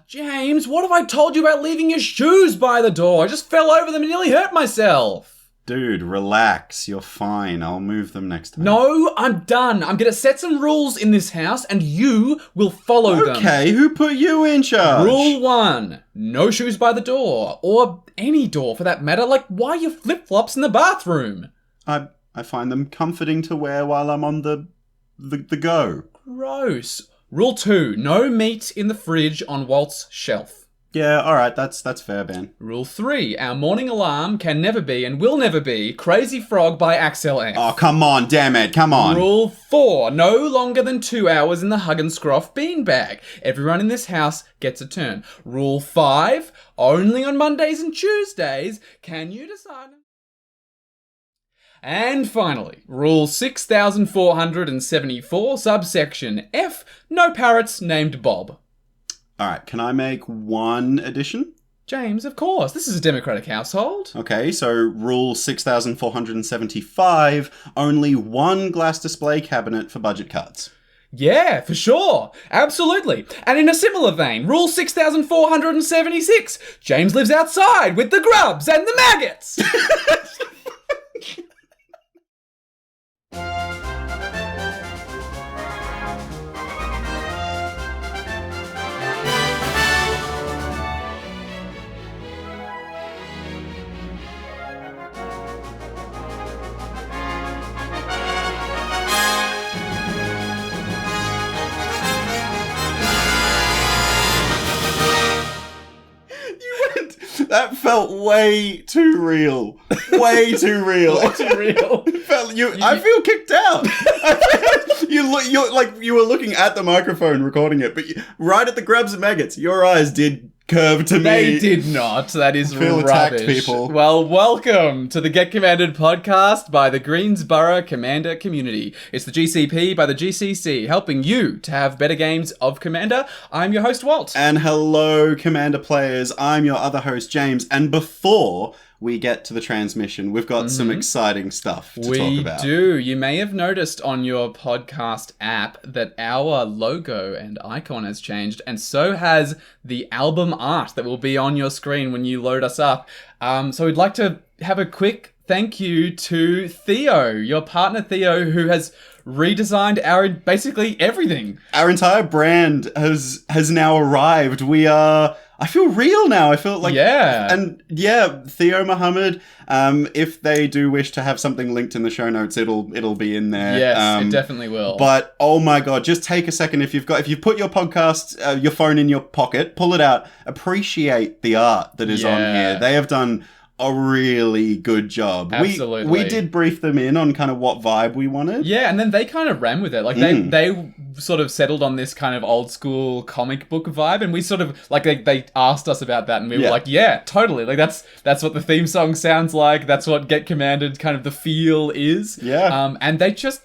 James, what have I told you about leaving your shoes by the door? I just fell over them and nearly hurt myself. Dude, relax. You're fine. I'll move them next time. No, I'm done. I'm gonna set some rules in this house and you will follow them. Okay, who put you in charge? Rule 1. No shoes by the door. Or any door for that matter. Like, why are your flip-flops in the bathroom? I find them comforting to wear while I'm on the go. Gross. Rule 2. No meat in the fridge on Walt's shelf. Yeah, alright, that's fair, Ben. Rule 3. Our morning alarm can never be and will never be Crazy Frog by Axel F. Oh, come on, damn it, come on. Rule 4. No longer than 2 hours in the Hug and Scruff beanbag. Everyone in this house gets a turn. Rule 5. Only on Mondays and Tuesdays can you decide... And finally, Rule 6474, subsection F. No parrots named Bob. Alright, can I make one addition? James, of course. This is a democratic household. Okay, so Rule 6475, only one glass display cabinet for budget cards. Yeah, for sure. Absolutely. And in a similar vein, Rule 6476, James lives outside with the grubs and the maggots. That felt way too real. Way too real. Way too real. I feel kicked out. You were looking at the microphone recording it, but right at the grubs and maggots, your eyes did curve to me. They did not. That is feel rubbish. Attacked, people. Well, welcome to the Get Commanded podcast by the Greensboro Commander community. It's the GCP by the GCC, helping you to have better games of Commander. I'm your host, Walt. And hello, Commander players. I'm your other host, James. And before we get to the transmission, we've got some exciting stuff to talk about. We do. You may have noticed on your podcast app that our logo and icon has changed, and so has the album art that will be on your screen when you load us up. So we'd like to have a quick thank you to Theo, your partner Theo, who has redesigned our basically everything. Our entire brand has now arrived. I feel real now. I feel like... Yeah. And yeah, Theo Muhammad, if they do wish to have something linked in the show notes, it'll be in there. Yes, it definitely will. But, oh my God, just take a second. If you've put your podcast, your phone in your pocket, pull it out, appreciate the art that is on here. They have done a really good job. Absolutely. We did brief them in on kind of what vibe we wanted. Yeah, and then they kind of ran with it. Like, they sort of settled on this kind of old school comic book vibe, and we sort of, like, they asked us about that, and we were like, yeah, totally. Like, that's what the theme song sounds like. That's what Get Commanded kind of the feel is. Yeah. And they just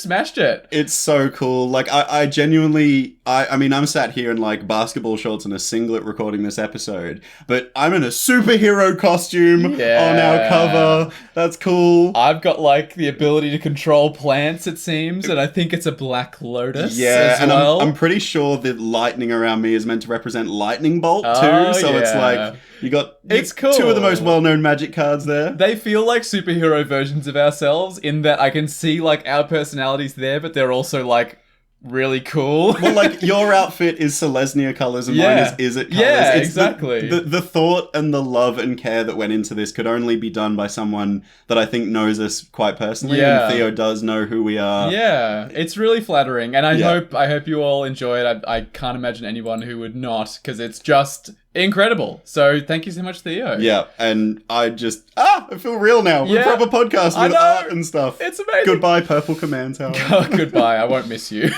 smashed it. It's so cool. Like, I genuinely, I mean, I'm sat here in, like, basketball shorts and a singlet recording this episode, but I'm in a superhero costume on our cover. That's cool. I've got, like, the ability to control plants, it seems, and I think it's a black lotus as and well. I'm pretty sure the lightning around me is meant to represent lightning bolt too, so it's like, you got it's cool. Two of the most well-known Magic cards there. They feel like superhero versions of ourselves in that I can see, like, our personalities there, but they're also, like, really cool. Well, like, your outfit is Selesnya colors and mine is it colors. Yeah, it's exactly. The thought and the love and care that went into this could only be done by someone that I think knows us quite personally. Yeah. And Theo does know who we are. Yeah, it's really flattering, and I hope you all enjoy it. I can't imagine anyone who would not, because it's just incredible. So thank you so much, Theo. Yeah, and I just I feel real now. We're a proper podcast with art and stuff. It's amazing. Goodbye, Purple Command Tower. Goodbye. I won't miss you.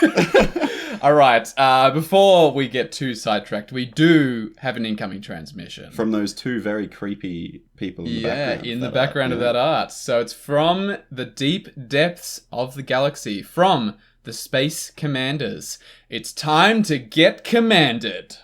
All right. Before we get too sidetracked, we do have an incoming transmission from those two very creepy people in the background. Yeah, in the background of that art. So it's from the deep depths of the galaxy, from the Space Commanders. It's time to get commanded.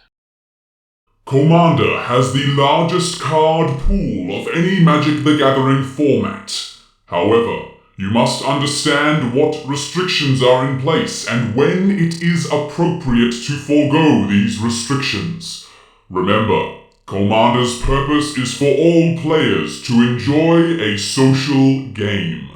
Commander has the largest card pool of any Magic the Gathering format. However, you must understand what restrictions are in place and when it is appropriate to forego these restrictions. Remember, Commander's purpose is for all players to enjoy a social game.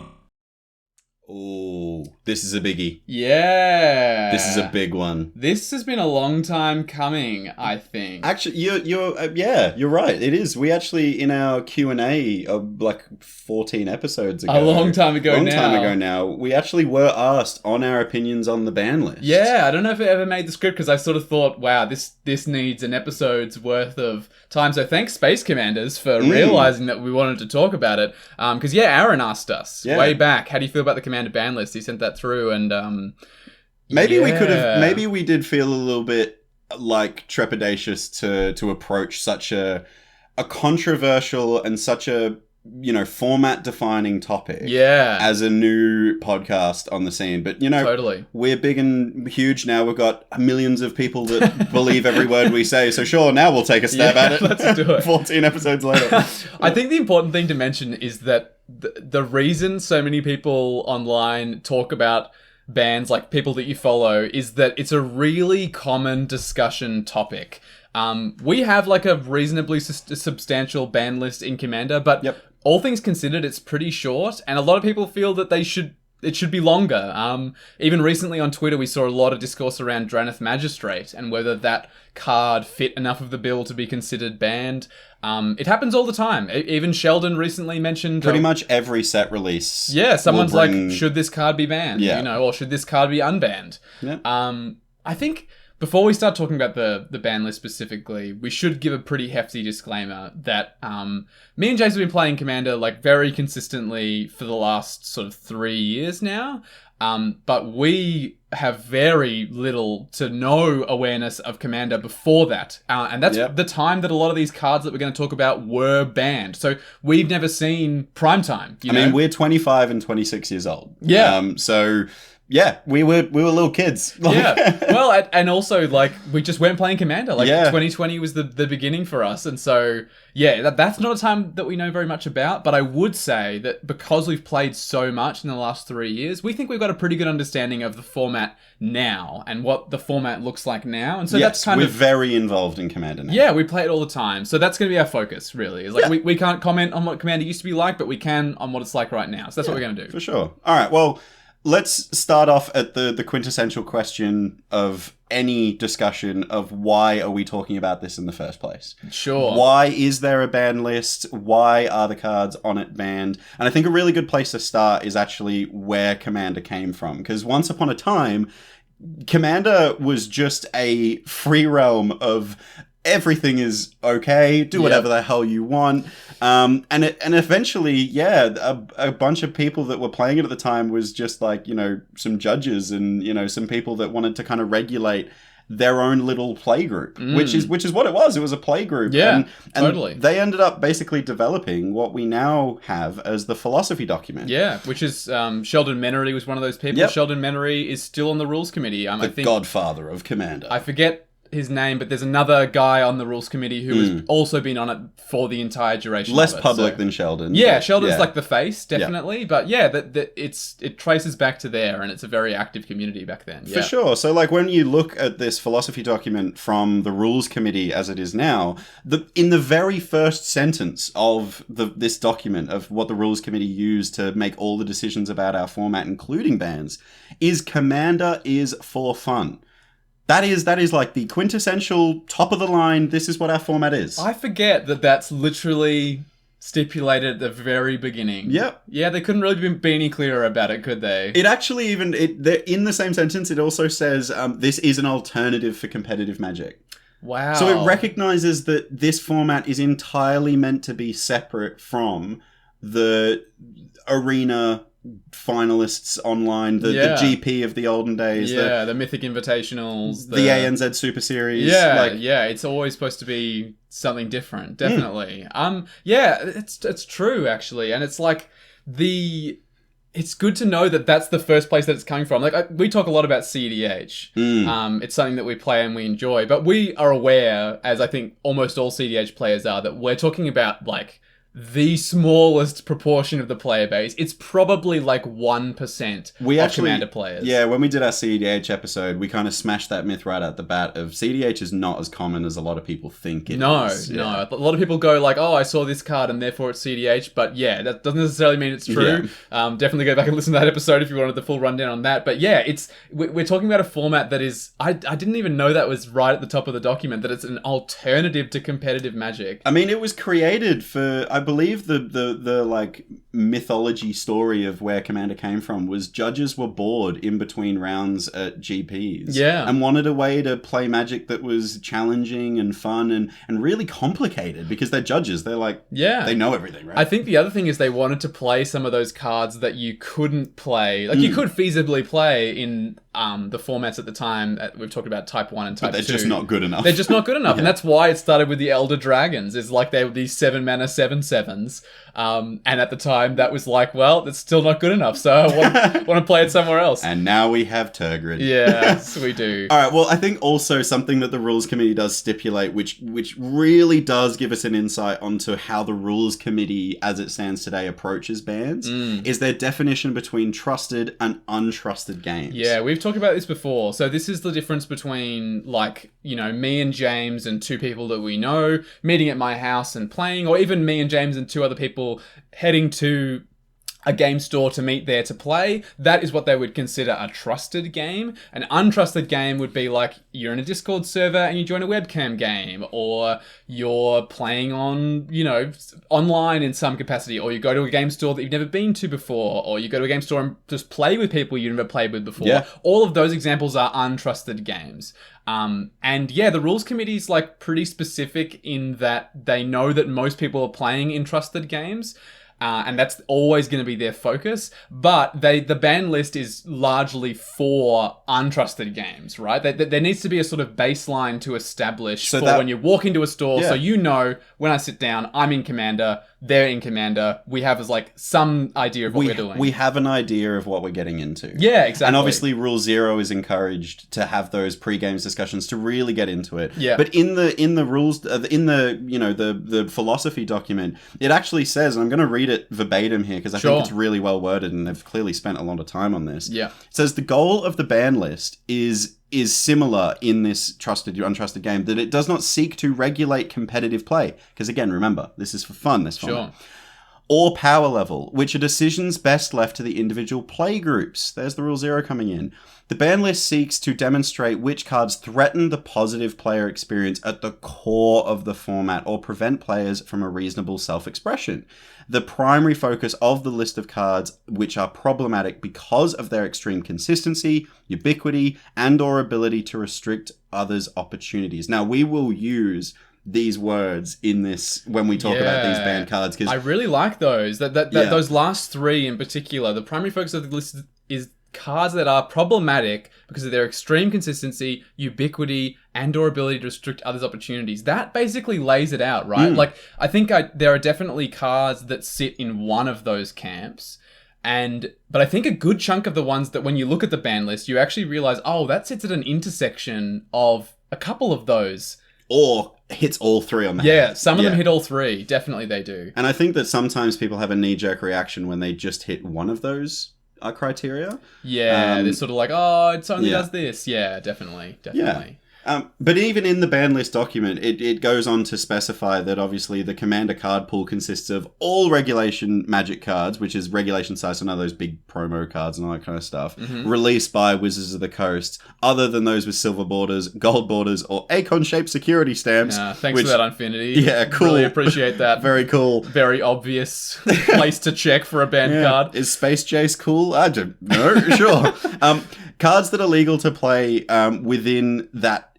Oh, this is a biggie. Yeah. This is a big one. This has been a long time coming, I think. Actually, you're right. It is. We actually, in our Q&A of like 14 episodes ago. A long time ago now. We actually were asked on our opinions on the ban list. Yeah, I don't know if it ever made the script because I sort of thought, wow, this needs an episode's worth of time. So thanks, Space Commanders, for realizing that we wanted to talk about it. Because, Aaron asked us way back, how do you feel about the Commander ban list? He sent that through and... Maybe we could have. Maybe we did feel a little bit like trepidatious to approach such a controversial and such a format defining topic. Yeah. As a new podcast on the scene, but totally. We're big and huge now. We've got millions of people that believe every word we say. So sure, now we'll take a stab at it. Let's do it. 14 episodes later. I think the important thing to mention is that the reason so many people online talk about bans, like people that you follow, is that it's a really common discussion topic. We have like a reasonably substantial ban list in Commander, but all things considered, it's pretty short, and a lot of people feel that it should be longer. Even recently on Twitter, we saw a lot of discourse around Drannith Magistrate and whether that card fit enough of the bill to be considered banned. It happens all the time. Even Sheldon recently mentioned... Pretty much every set release. Yeah, someone's like, should this card be banned? Yeah. Or should this card be unbanned? Yeah. I think... Before we start talking about the ban list specifically, we should give a pretty hefty disclaimer that me and James have been playing Commander like very consistently for the last sort of 3 years now, but we have very little to no awareness of Commander before that, and that's the time that a lot of these cards that we're going to talk about were banned. So we've never seen Primetime. I mean, we're 25 and 26 years old. Yeah. So... yeah, we were little kids. Yeah, well, and also, like, we just weren't playing Commander. Like, 2020 was the beginning for us. And so, that's not a time that we know very much about. But I would say that because we've played so much in the last 3 years, we think we've got a pretty good understanding of the format now and what the format looks like now. And so that's kind we're very involved in Commander now. Yeah, we play it all the time. So that's going to be our focus, really. It's like, we can't comment on what Commander used to be like, but we can on what it's like right now. So that's what we're going to do. For sure. All right, well... let's start off at the quintessential question of any discussion of why are we talking about this in the first place? Sure. Why is there a ban list? Why are the cards on it banned? And I think a really good place to start is actually where Commander came from. Because once upon a time, Commander was just a free realm of... everything is okay. Do whatever the hell you want. And eventually, a bunch of people that were playing it at the time was just like, some judges and, some people that wanted to kind of regulate their own little play group, which is what it was. It was a play group. Yeah, and totally. They ended up basically developing what we now have as the philosophy document. Yeah, which is Sheldon Menery was one of those people. Yep. Sheldon Menery is still on the rules committee. I think godfather of Commander. I forget his name, but there's another guy on the rules committee who has also been on it for the entire duration. Less of it, public than Sheldon. Yeah, Sheldon's like the face, definitely. But it traces back to there, and it's a very active community back then. For sure. So like when you look at this philosophy document from the rules committee as it is now, in the very first sentence of this document of what the rules committee used to make all the decisions about our format, including bans, is Commander is for fun. That is like the quintessential top of the line. This is what our format is. I forget that that's literally stipulated at the very beginning. Yep. Yeah, they couldn't really be any clearer about it, could they? It actually in the same sentence, it also says this is an alternative for competitive Magic. Wow. So it recognizes that this format is entirely meant to be separate from the arena finalists online, the GP of the olden days, the Mythic Invitationals, the ANZ Super Series. It's always supposed to be something different, definitely. It's true actually, and it's like it's good to know that that's the first place that it's coming from. Like we talk a lot about CDH. It's something that we play and we enjoy, but we are aware, as I think almost all CDH players are, that we're talking about like the smallest proportion of the player base. It's probably like 1% of Commander players. Yeah, when we did our CDH episode, we kind of smashed that myth right at the bat of CDH is not as common as a lot of people think it is. No. A lot of people go like, oh, I saw this card and therefore it's CDH. But yeah, that doesn't necessarily mean it's true. Yeah. Definitely go back and listen to that episode if you wanted the full rundown on that. But yeah, we're talking about a format that is... I didn't even know that was right at the top of the document, that it's an alternative to competitive Magic. I mean, it was created for... I believe the like mythology story of where Commander came from was judges were bored in between rounds at GPs. Yeah. And wanted a way to play Magic that was challenging and fun and really complicated because they're judges. They're like, they know everything, right? I think the other thing is they wanted to play some of those cards that you couldn't play. Like you could feasibly play in the formats at the time. We've talked about Type 1 and Type 2. But they're just not good enough. They're just not good enough. And that's why it started with the Elder Dragons. Is like they were these 7-mana 7/7s. And at the time, that was like, well, it's still not good enough. So I want to play it somewhere else. And now we have Turgid. Yes, we do. All right. Well, I think also something that the Rules Committee does stipulate, which really does give us an insight onto how the Rules Committee, as it stands today, approaches bans, is their definition between trusted and untrusted games. Yeah, we've talked about this before. So this is the difference between, like, you know, me and James and two people that we know meeting at my house and playing, or even me and James and two other people heading to a game store to meet there to play. That is what they would consider a trusted game. An untrusted game would be like you're in a Discord server and you join a webcam game, or you're playing on, you know, online in some capacity, or you go to a game store that you've never been to before, or you go to a game store and just play with people you've never played with before. Yeah. All of those examples are untrusted games. And yeah, the Rules Committee is like pretty specific in that they know that most people are playing in trusted games. And that's always going to be their focus. But the ban list is largely for untrusted games, right? There needs to be a sort of baseline to establish when you walk into a store. Yeah. So you know, when I sit down, I'm in Commander, they're in Commander. We have like some idea of what we're doing. We have an idea of what we're getting into. Yeah, exactly. And obviously Rule 0 is encouraged to have those pre-games discussions to really get into it. Yeah. But in the rules, in the, you know, the philosophy document, it actually says, and I'm going to read it verbatim here because I think it's really well worded and they've clearly spent a lot of time on this. Yeah. It says the goal of the ban list is similar in this trusted or untrusted game, that it does not seek to regulate competitive play. Because again, remember, this is for fun, this format. Or power level, which are decisions best left to the individual play groups. There's the Rule 0 coming in. The ban list seeks to demonstrate which cards threaten the positive player experience at the core of the format or prevent players from a reasonable self-expression. The primary focus of the list of cards which are problematic because of their extreme consistency, ubiquity, and or ability to restrict others' opportunities. Now, we will use these words in this when we talk about these banned cards, because I really like those. Those last three in particular. The primary focus of the list is cards that are problematic because of their extreme consistency, ubiquity, and or ability to restrict others' opportunities. That basically lays it out, right? Like, I think there are definitely cards that sit in one of those camps. But I think a good chunk of the ones that when you look at the ban list, you actually realize, oh, that sits at an intersection of a couple of those. Or hits all three on the head. Yeah, some of them hit all three. Definitely they do. And I think that sometimes people have a knee-jerk reaction when they just hit one of those criteria. Yeah, they're sort of like, oh, it only does this. Yeah, definitely. Yeah. But even in the ban list document, it goes on to specify that obviously the Commander card pool consists of all regulation Magic cards, which is regulation size, so none of those big promo cards and all that kind of stuff, released by Wizards of the Coast, other than those with silver borders, gold borders, or Acorn-shaped security stamps. Thanks for that, Infinity. Yeah, cool. Really appreciate that. Very cool. Very obvious place to check for a banned card. Is Space Jace cool? I don't know. Sure. Cards that are legal to play within that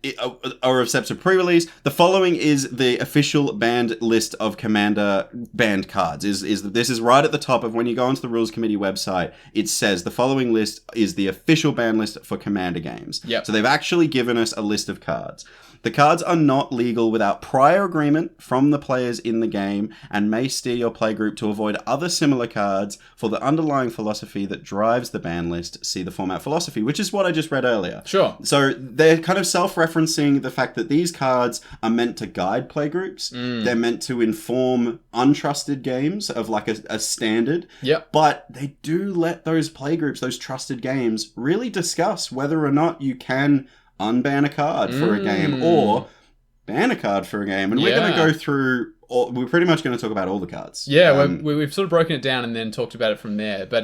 are accepted pre-release. The following is the official banned list of Commander banned cards. This is right at the top of when you go onto the Rules Committee website. It says the following list is the official ban list for Commander games. Yep. So they've actually given us a list of cards. The cards are not legal without prior agreement from the players in the game and may steer your playgroup to avoid other similar cards for the underlying philosophy that drives the ban list. See the format philosophy, which is what I just read earlier. Sure. So they're kind of self-referencing referencing the fact that these cards are meant to guide playgroups. They're meant to inform untrusted games of like a standard. Yep. But they do let those playgroups, those trusted games, really discuss whether or not you can unban a card for a game or ban a card for a game. And we're going to go through... we're pretty much going to talk about all the cards. Yeah, we've sort of broken it down and then talked about it from there. But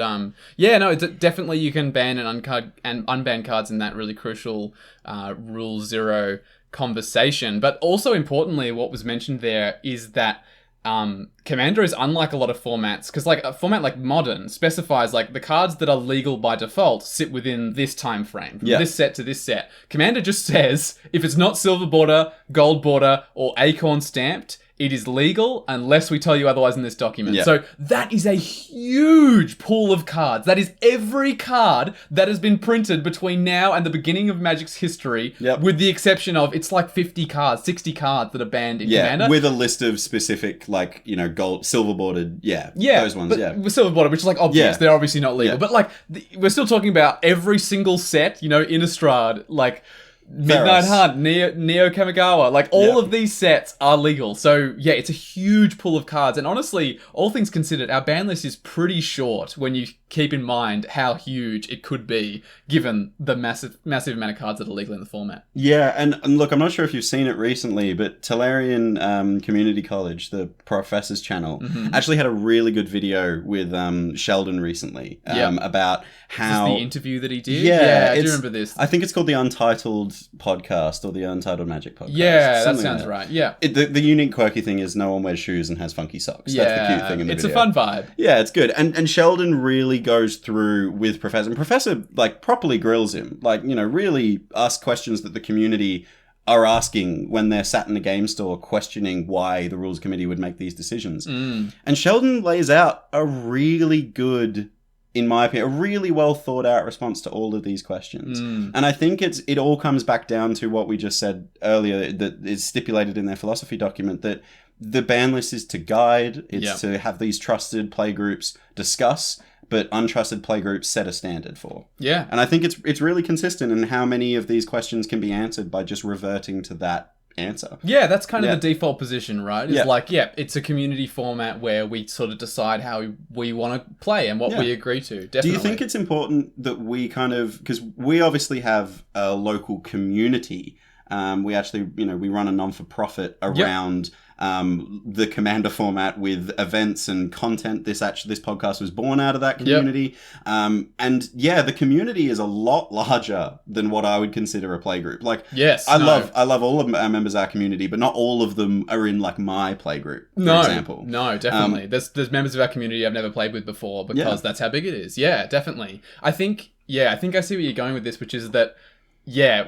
definitely you can ban and unban cards in that really crucial Rule 0 conversation. But also importantly, what was mentioned there is that Commander is unlike a lot of formats, because like a format like Modern specifies like the cards that are legal by default sit within this time frame, from this set to this set. Commander just says if it's not silver border, gold border, or acorn stamped, it is legal unless we tell you otherwise in this document. Yeah. So that is a huge pool of cards. That is every card that has been printed between now and the beginning of Magic's history, with the exception of, it's like 50 cards, 60 cards that are banned in Commander. With a list of specific, like, you know, gold, silver bordered, those ones, with silver border, which is like obvious, they're obviously not legal. But like, we're still talking about every single set, you know, Innistrad, like... Midnight Hunt, Neo Kamigawa, like all of these sets are legal. So yeah, it's a huge pool of cards. And honestly, all things considered, our ban list is pretty short when you keep in mind how huge it could be given the massive amount of cards that are legal in the format. Yeah, and look, I'm not sure if you've seen it recently, but Tellurian Community College, the professor's channel, actually had a really good video with Sheldon recently about how... Is this the interview that he did? Yeah, I do remember this. I think it's called the Untitled Podcast or the Untitled Magic Podcast. Yeah, that sounds right. Yeah. The unique quirky thing is no one wears shoes and has funky socks. Yeah, that's the cute thing in the video. It's a fun vibe. Yeah, it's good. And Sheldon really goes through with Professor. And Professor, like, properly grills him. Like, you know, really asks questions that the community are asking when they're sat in a game store questioning why the rules committee would make these decisions. And Sheldon lays out a really good... in my opinion, a really well thought out response to all of these questions. And I think it all comes back down to what we just said earlier, that is stipulated in their philosophy document, that the ban list is to guide, it's to have these trusted playgroups discuss, but untrusted playgroups set a standard for. Yeah. And I think it's really consistent in how many of these questions can be answered by just reverting to that answer. Yeah, that's kind of the default position, right? It's like, it's a community format where we sort of decide how we want to play and what we agree to. Definitely. Do you think it's important that we kind of, because we obviously have a local community, we actually, you know, we run a non-for-profit around the Commander format with events and content. This podcast was born out of that community. And the community is a lot larger than what I would consider a playgroup. Like, I love all of our members of our community, but not all of them are in like my playgroup, for example. No, definitely. There's members of our community I've never played with before because that's how big it is. Yeah, definitely. I think I see where you're going with this, which is that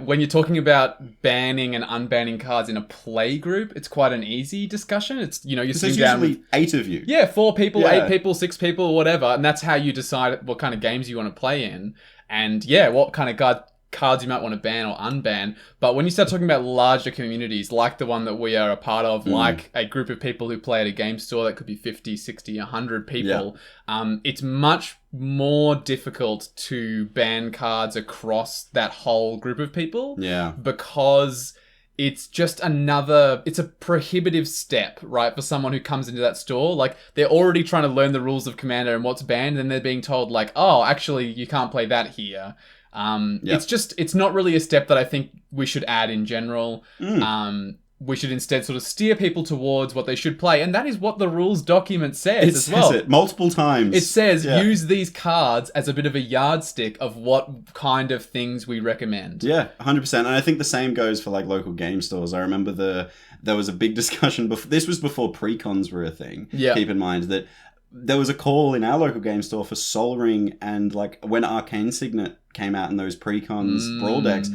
when you're talking about banning and unbanning cards in a play group, it's quite an easy discussion. It's, you know, you're sitting down with 8 of you. 4 people, 8 people, 6 people, whatever. And that's how you decide what kind of games you want to play in. And what kind of cards you might want to ban or unban. But when you start talking about larger communities, like the one that we are a part of, like a group of people who play at a game store that could be 50, 60, 100 people, it's much more difficult to ban cards across that whole group of people. Yeah. Because it's just it's a prohibitive step, right? For someone who comes into that store. Like, they're already trying to learn the rules of Commander and what's banned, and they're being told like, oh, actually, you can't play that here. It's not really a step that I think we should add in general. We should instead sort of steer people towards what they should play. And that is what the rules document says as well. It says it multiple times. It says, use these cards as a bit of a yardstick of what kind of things we recommend. Yeah, 100%. And I think the same goes for like local game stores. I remember there was a big discussion. This was before precons were a thing. Yeah. Keep in mind that there was a call in our local game store for Sol Ring, and like when Arcane Signet came out in those precons brawl decks,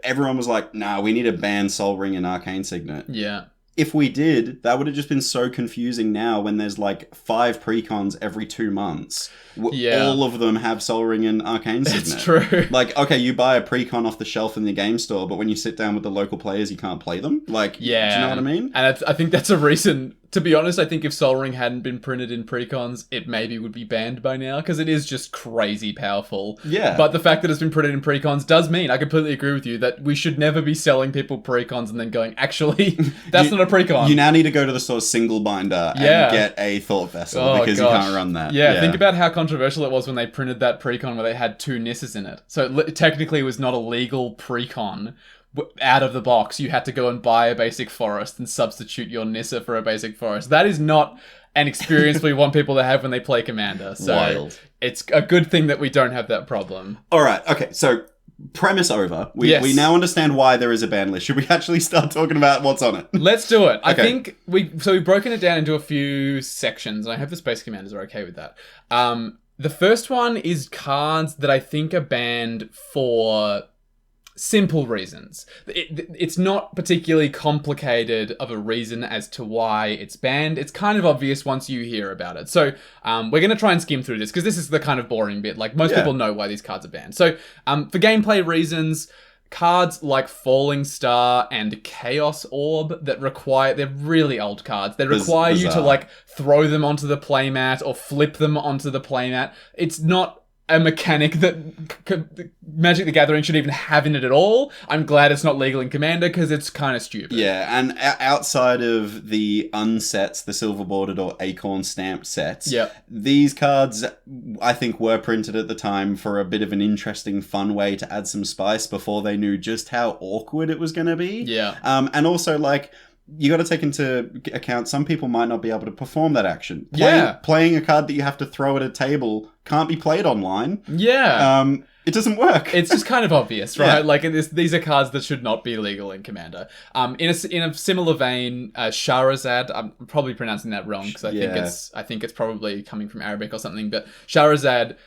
everyone was like, nah, we need to ban Sol Ring and Arcane Signet. Yeah. If we did, that would have just been so confusing now when there's like 5 precons every 2 months. All of them have Sol Ring and Arcane Signet. That's true. Like, okay, you buy a precon off the shelf in the game store, but when you sit down with the local players, you can't play them. Like, do you know what I mean? And I think that's a recent To be honest, I think if Sol Ring hadn't been printed in precons, it maybe would be banned by now, because it is just crazy powerful. Yeah. But the fact that it's been printed in precons does mean, I completely agree with you, that we should never be selling people precons and then going, actually, that's not a precon. You now need to go to the store single binder and get a Thought Vessel, because you can't run that. Yeah, think about how controversial it was when they printed that precon where they had 2 Nisses in it. So technically it was not a legal precon. Out of the box, you had to go and buy a basic forest and substitute your Nissa for a basic forest. That is not an experience we want people to have when they play Commander. So Wild. It's a good thing that we don't have that problem. All right. Okay. So premise over. We now understand why there is a ban list. Should we actually start talking about what's on it? Let's do it. I think we've broken it down into a few sections, and I hope the Space Commanders are okay with that. The first one is cards that I think are banned for simple reasons. It's not particularly complicated of a reason as to why it's banned. It's kind of obvious once you hear about it. So we're going to try and skim through this because this is the kind of boring bit. Like, most people know why these cards are banned. So for gameplay reasons, cards like Falling Star and Chaos Orb that they're really old cards. They require you to like throw them onto the playmat or flip them onto the playmat. It's not a mechanic that Magic the Gathering should even have in it at all. I'm glad it's not legal in Commander because it's kind of stupid. Yeah, and outside of the unsets, the silver bordered or acorn stamped sets, these cards I think were printed at the time for a bit of an interesting, fun way to add some spice before they knew just how awkward it was going to be. Yeah. And also, like, you got to take into account some people might not be able to perform that action. Playing a card that you have to throw at a table can't be played online. Yeah. It doesn't work. It's just kind of obvious, right? Like, these are cards that should not be legal in Commander. In a similar vein, Shahrazad, I'm probably pronouncing that wrong because I think it's probably coming from Arabic or something, but Shahrazad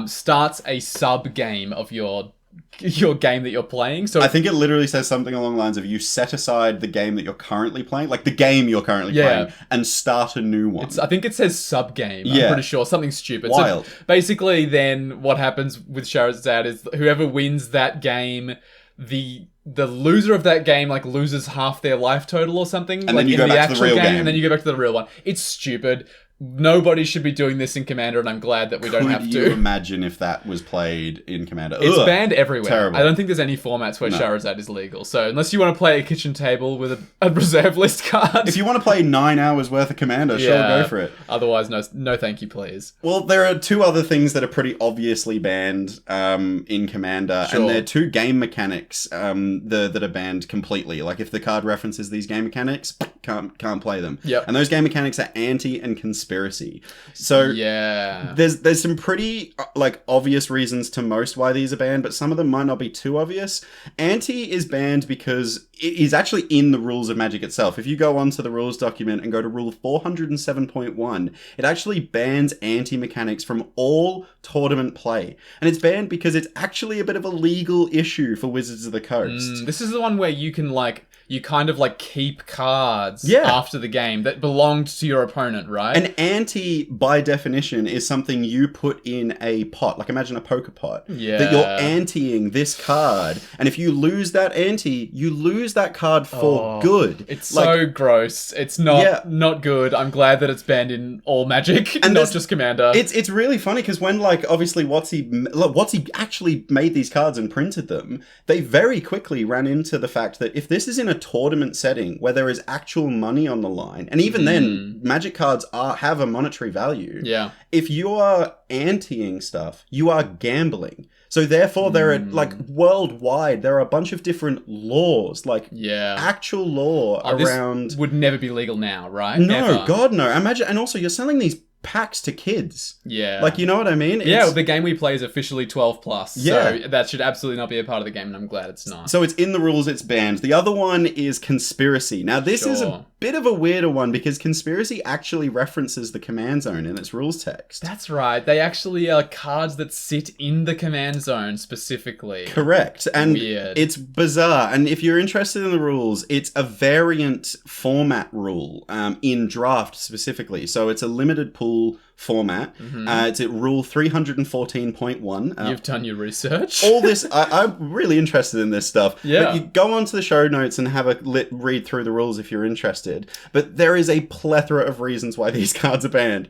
starts a sub game of your game that you're playing. So I think it literally says something along the lines of you set aside the game that you're currently playing, like the game you're currently playing, and start a new one. I think it says sub game. I'm pretty sure, something stupid. Wild. So basically, then what happens with Shahrazad is whoever wins that game, the loser of that game like loses half their life total or something. And then you go back to the real game. And then you go back to the real one. It's stupid. Nobody should be doing this in Commander, and I'm glad that we don't have to. Could you imagine if that was played in Commander? It's banned everywhere. Terrible. I don't think there's any formats where Shahrazad is legal. So unless you want to play a kitchen table with a reserve list card. If you want to play 9 hours worth of Commander, sure, go for it. Otherwise, no thank you, please. Well, there are 2 other things that are pretty obviously banned in Commander, and they're 2 game mechanics that are banned completely. Like, if the card references these game mechanics, can't play them. Yep. And those game mechanics are anti and conspiracy. So there's some pretty like obvious reasons to most why these are banned, but some of them might not be too obvious. Anti is banned because it is actually in the rules of Magic itself. If you go onto the rules document and go to rule 407.1, it actually bans anti mechanics from all tournament play. And it's banned because it's actually a bit of a legal issue for Wizards of the Coast. This is the one where you can you kind of like keep cards after the game that belonged to your opponent, right? An ante, by definition, is something you put in a pot. Like, imagine a poker pot. Yeah. That you're anteing this card. And if you lose that ante, you lose that card for good. It's so gross. It's not good. I'm glad that it's banned in all Magic, and not just Commander. It's really funny because when, like, obviously WotC actually made these cards and printed them, they very quickly ran into the fact that if this is in a tournament setting where there is actual money on the line, and even then Magic cards have a monetary value. Yeah. If you are anteing stuff, you are gambling. So therefore there are like worldwide there are a bunch of different laws, like actual law around. This would never be legal now, right? No, Ever. God no. Imagine, and also you're selling these packs to kids. Yeah. Like, you know what I mean? The game we play is officially 12 plus. So that should absolutely not be a part of the game, and I'm glad it's not. So it's in the rules, it's banned. The other one is conspiracy. Now, this is a bit of a weirder one because conspiracy actually references the command zone in its rules text. That's right. They actually are cards that sit in the command zone specifically. Correct. And weird. It's bizarre. And if you're interested in the rules, it's a variant format rule in draft specifically. So it's a limited pool rule format. It's at rule 314.1. You've done your research. All this, I'm really interested in this stuff. Yeah. But you go onto the show notes and have a read through the rules if you're interested. But there is a plethora of reasons why these cards are banned.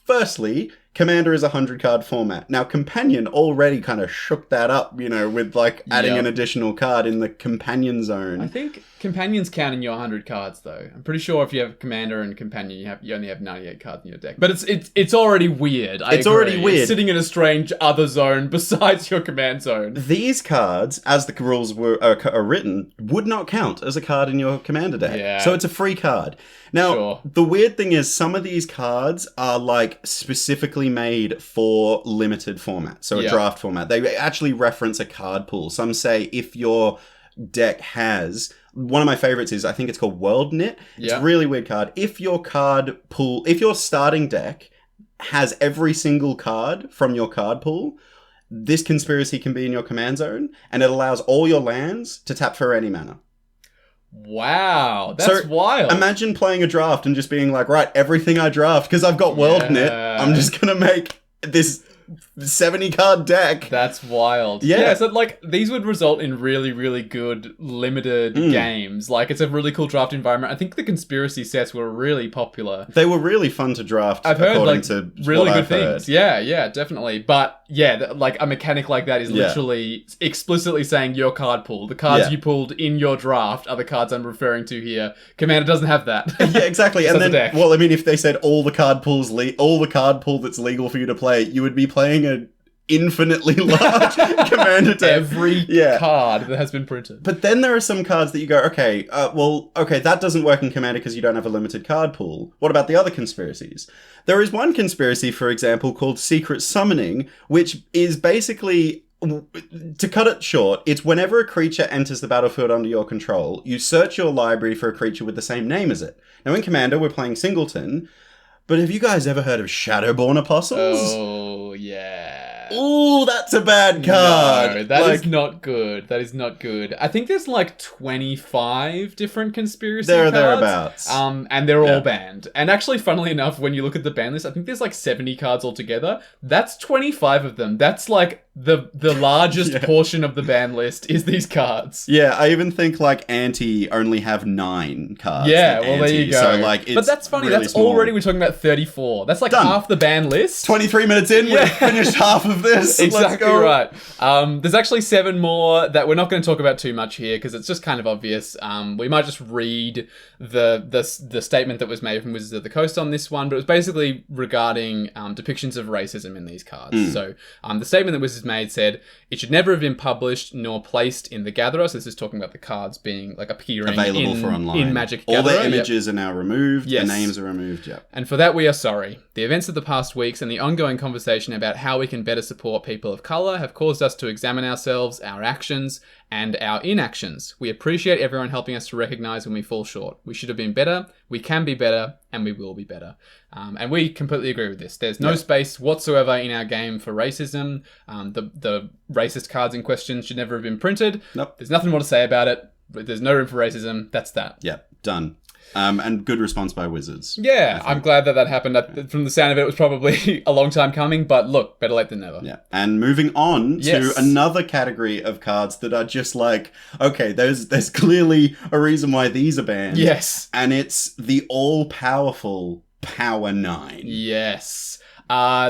Firstly, Commander is a 100-card format. Now, Companion already kind of shook that up, with, adding an additional card in the Companion zone. I think Companions count in your 100 cards, though. I'm pretty sure if you have Commander and Companion, you only have 98 cards in your deck. But it's already weird. It's already weird. It's sitting in a strange other zone besides your command zone. These cards, as the rules are written, would not count as a card in your Commander deck. Yeah. So it's a free card. Now, The weird thing is some of these cards are, specifically made for limited format, so a draft format. They actually reference a card pool. Some say if your deck has... One of my favorites is, I think it's called World Knit. It's a really weird card. If your starting deck has every single card from your card pool, this conspiracy can be in your command zone, and it allows all your lands to tap for any mana. Wow, that's wild. Imagine playing a draft and just being like, right, everything I draft, because I've got World Knit, I'm just going to make this 70-card deck. That's wild. Yeah, so these would result in really, really good limited games. It's a really cool draft environment. I think the conspiracy sets were really popular. They were really fun to draft. I've heard really good things. Yeah, definitely. But yeah, a mechanic like that is literally explicitly saying your card pool. The cards you pulled in your draft are the cards I'm referring to here. Commander doesn't have that. Yeah, exactly. And then, if they said all the card pool that's legal for you to play, you would be playing a infinitely large Commander deck. Every card that has been printed. But then there are some cards that you go, okay, that doesn't work in Commander because you don't have a limited card pool. What about the other conspiracies? There is one conspiracy, for example, called Secret Summoning, which is basically... To cut it short, it's whenever a creature enters the battlefield under your control, you search your library for a creature with the same name as it. Now, in Commander, we're playing Singleton, but have you guys ever heard of Shadowborn Apostles? Oh, yeah. Ooh, that's a bad card. No, that is not good. That is not good. I think there's 25 different conspiracy cards. Thereabouts. And they're all banned. And actually, funnily enough, when you look at the ban list, I think there's 70 cards altogether. That's 25 of them. That's the largest portion of the ban list is these cards. Yeah, I even think Anti only have 9 cards. Yeah, well, there you go. So it's but that's funny. Really that's small. already we're talking about 34. That's Done. half the ban list. 23 minutes in, we've finished half of this. Exactly right. There's actually 7 more that we're not going to talk about too much here because it's just kind of obvious. We might just read the statement that was made from Wizards of the Coast on this one, but it was basically regarding depictions of racism in these cards. So the statement that Wizards made said, it should never have been published nor placed in the Gatherer. So this is talking about the cards being appearing available for online. In Magic Gatherer. Gatherer. All their images are now removed. Yes. The names are removed. Yeah. And for that, we are sorry. The events of the past weeks and the ongoing conversation about how we can better support people of colour have caused us to examine ourselves, our actions, and our inactions. We appreciate everyone helping us to recognise when we fall short. We should have been better, we can be better, and we will be better. And we completely agree with this. There's no space whatsoever in our game for racism. The racist cards in question should never have been printed. Nope. There's nothing more to say about it. There's no room for racism. That's that. Yeah, done. And good response by Wizards. Yeah, I'm glad that happened. From the sound of it, it was probably a long time coming, but look, better late than never. Yeah. And moving on to another category of cards that are just okay, there's clearly a reason why these are banned. Yes. And it's the all-powerful Power 9. Yes.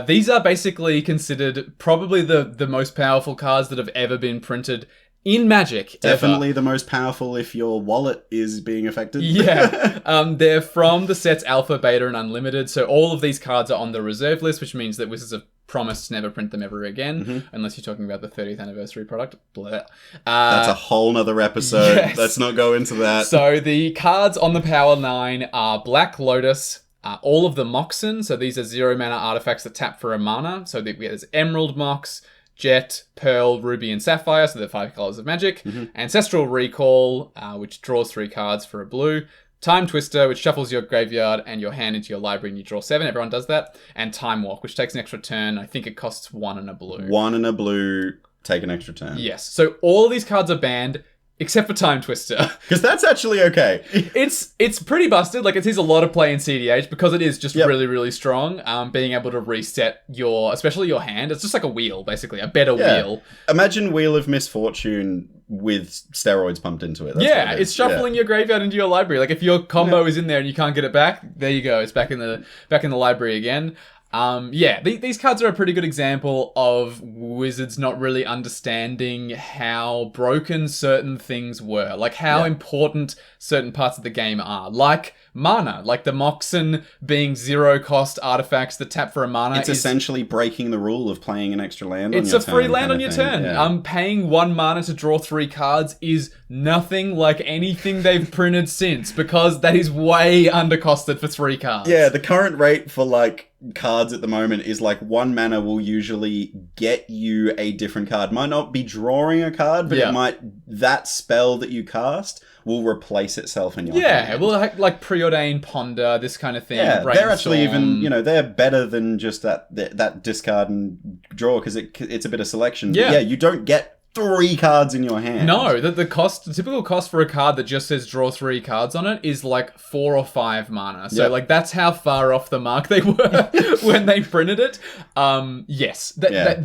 These are basically considered probably the most powerful cards that have ever been printed in Magic. Definitely the most powerful if your wallet is being affected. Yeah. They're from the sets Alpha, Beta, and Unlimited. So all of these cards are on the reserve list, which means that Wizards have promised to never print them ever again, unless you're talking about the 30th anniversary product. Blah. That's a whole nother episode. Yes. Let's not go into that. So the cards on the Power 9 are Black Lotus, all of the Moxen. So these are 0 mana artifacts that tap for a mana. So there's Emerald Mox, Jet, Pearl, Ruby, and Sapphire, so they're 5 colors of magic. Ancestral Recall, which draws 3 cards for a blue. Time Twister, which shuffles your graveyard and your hand into your library and you draw 7. Everyone does that. And Time Walk, which takes an extra turn. I think it costs 1 and a blue. 1 and a blue, take an extra turn. Yes. So all of these cards are banned Except for Time Twister. Because that's actually okay. It's pretty busted. Like, it sees a lot of play in CDH because it is just really, really strong. Being able to reset especially your hand. It's just like a wheel, basically. A better wheel. Imagine Wheel of Misfortune with steroids pumped into it. That's it's shuffling your graveyard into your library. Like, if your combo is in there and you can't get it back, there you go. It's back in the library again. These cards are a pretty good example of Wizards not really understanding how broken certain things were, like how important certain parts of the game are, like mana, like the Moxen being 0-cost artifacts that tap for a mana. It's essentially breaking the rule of playing an extra land. It's on your a free turn land on your thing. turn. Paying 1 mana to draw 3 cards is nothing like anything they've printed since, because that is way undercosted for 3 cards. Yeah, the current rate for like cards at the moment is like 1 mana will usually get you a different card. Might not be drawing a card, but that spell that you cast will replace itself in your hand. Well, like Preordain, Ponder, this kind of thing. Yeah, they're actually even, they're better than just that discard and draw, because it's a bit of selection. But you don't get 3 cards in your hand. No, the typical cost for a card that just says draw 3 cards on it is like 4 or 5 mana. So like that's how far off the mark they were when they printed it.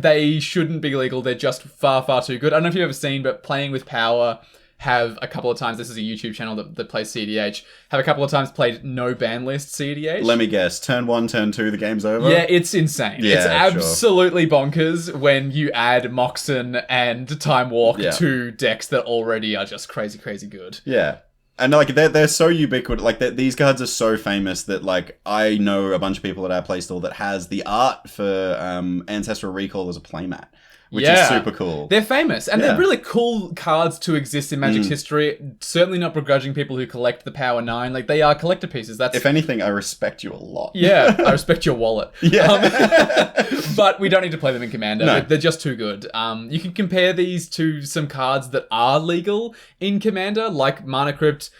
They shouldn't be legal. They're just far, far too good. I don't know if you've ever seen, but Playing with Power have a couple of times, this is a YouTube channel that plays CDH, have a couple of times played no Banlist CDH. Let me guess, turn 1, turn 2, the game's over? Yeah, it's insane. It's absolutely bonkers when you add Moxen and Time Walk to decks that already are just crazy, crazy good. Yeah. And like they're so ubiquitous, like these cards are so famous that like I know a bunch of people at our playstore that has the art for Ancestral Recall as a playmat. Which is super cool. They're famous. And they're really cool cards to exist in Magic's history. Certainly not begrudging people who collect the Power 9. Like, they are collector pieces. If anything, I respect you a lot. Yeah, I respect your wallet. Yeah. But we don't need to play them in Commander. No. They're just too good. You can compare these to some cards that are legal in Commander, like Mana Crypt,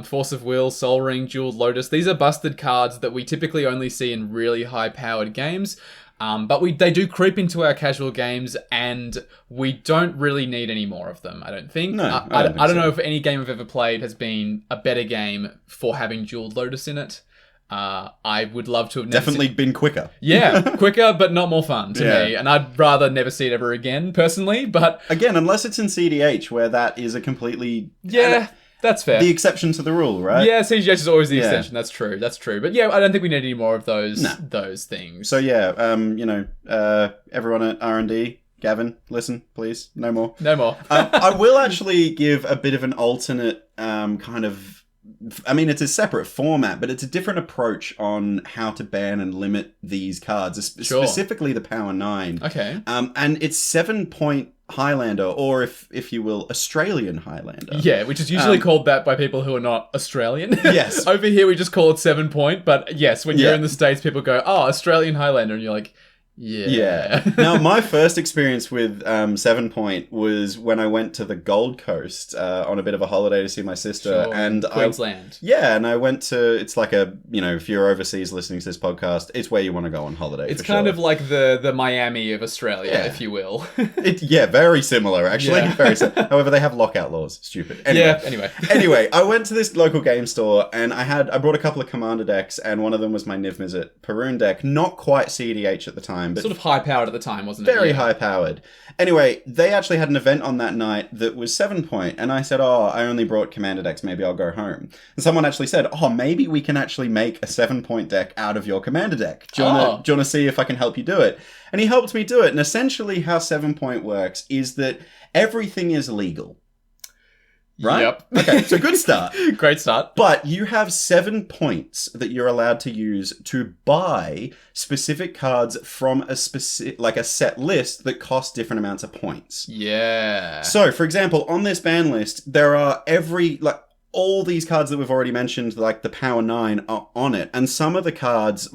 Force of Will, Sol Ring, Jeweled Lotus. These are busted cards that we typically only see in really high-powered games. But they do creep into our casual games, and we don't really need any more of them, I don't think. No, I don't know if any game I've ever played has been a better game for having Jeweled Lotus in it. I would love to have definitely been quicker. Yeah, quicker, but not more fun to me. And I'd rather never see it ever again, personally. But again, unless it's in CDH, where that is a completely... That's fair. The exception to the rule, right? Yeah, CGH is always the exception. That's true. But yeah, I don't think we need any more of those things. So yeah, everyone at R&D, Gavin, listen, please. No more. No more. I will actually give a bit of an alternate kind of... I mean, it's a separate format, but it's a different approach on how to ban and limit these cards, specifically the Power 9. Okay. And it's 7-point Highlander, or if you will, Australian Highlander. Yeah, which is usually called that by people who are not Australian. Yes. Over here we just call it 7-point, but yes, when you're in the States, people go, oh, Australian Highlander, and you're like, yeah. Now, my first experience with 7-point was when I went to the Gold Coast on a bit of a holiday to see my sister. And Queensland. And I went to, it's like a, if you're overseas listening to this podcast, it's where you want to go on holiday. It's kind of like the Miami of Australia, if you will. Very similar, actually. Yeah. Very similar. However, they have lockout laws. Stupid. Anyway, I went to this local game store and I brought a couple of Commander decks, and one of them was my Niv Mizzet Perun deck. Not quite CEDH at the time. But sort of high-powered at the time, wasn't it? Very high-powered. Anyway, they actually had an event on that night that was 7-point, and I said, I only brought Commander decks, maybe I'll go home. And someone actually said, maybe we can actually make a 7-point deck out of your Commander deck. Do you want to see if I can help you do it? And he helped me do it, and essentially how 7-point works is that everything is legal. Right? Yep. Okay, so good start. Great start. But you have 7 points that you're allowed to use to buy specific cards from a set list that cost different amounts of points. Yeah. So, for example, on this ban list, there are all these cards that we've already mentioned, like the Power 9, are on it. And some of the cards,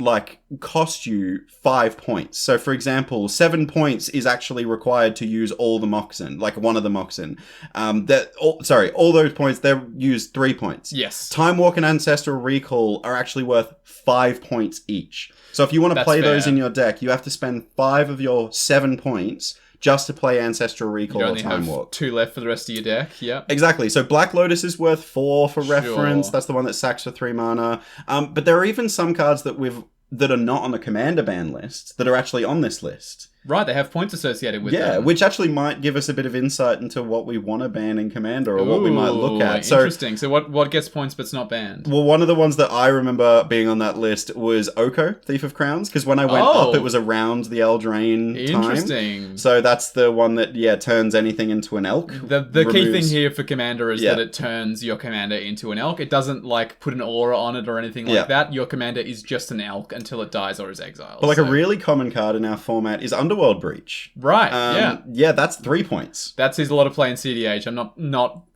cost you 5 points. So, for example, 7 points is actually required to use all the Moxen, like one of the Moxen. All those points, they're used 3 points. Yes. Time Walk and Ancestral Recall are actually worth 5 points each. So if you want to play those in your deck, you have to spend 5 of your 7 points just to play Ancestral Recall You or only Time have Warp. 2 left for the rest of your deck. Yep. Exactly. So Black Lotus is worth 4 for reference. Sure. That's the one that sacks for 3 mana. But there are even some cards that are not on the Commander ban list that are actually on this list. Right, they have points associated with Yeah, them. which actually might give us a bit of insight into what we want to ban in Commander or what we might look at. So, interesting. So what gets points but's not banned? well, one of the ones that I remember being on that list was Oko, Thief of Crowns, because when I went up, it was around the Eldraine time. Interesting. So that's the one that, turns anything into an elk. The key thing here for Commander is that it turns your Commander into an elk. It doesn't, like, put an aura on it or anything like that. Your Commander is just an elk until it dies or is exiled. But, like, a really common card in our format is Underworld Breach. Right, Yeah, that's 3 points. That sees a lot of play in CDH.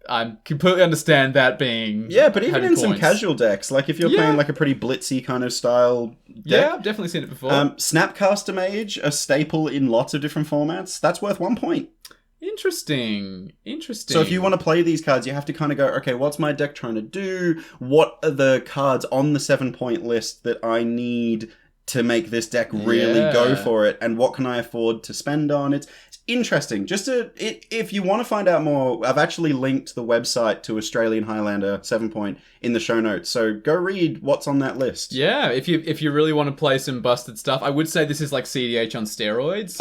I completely understand that being... Yeah, but even having in some points. casual decks, like if you're playing like a pretty blitzy kind of style deck. Yeah, I've definitely seen it before. Snapcaster Mage, a staple in lots of different formats, that's worth 1 point. Interesting. So if you want to play these cards, you have to kind of go, okay, what's my deck trying to do? What are the cards on the 7-point list that I need to make this deck really go for it, and what can I afford to spend on? It's interesting. If you want to find out more, I've actually linked the website to Australian Highlander 7-point in the show notes, so go read what's on that list. Yeah, if you really want to play some busted stuff, I would say this is like CDH on steroids.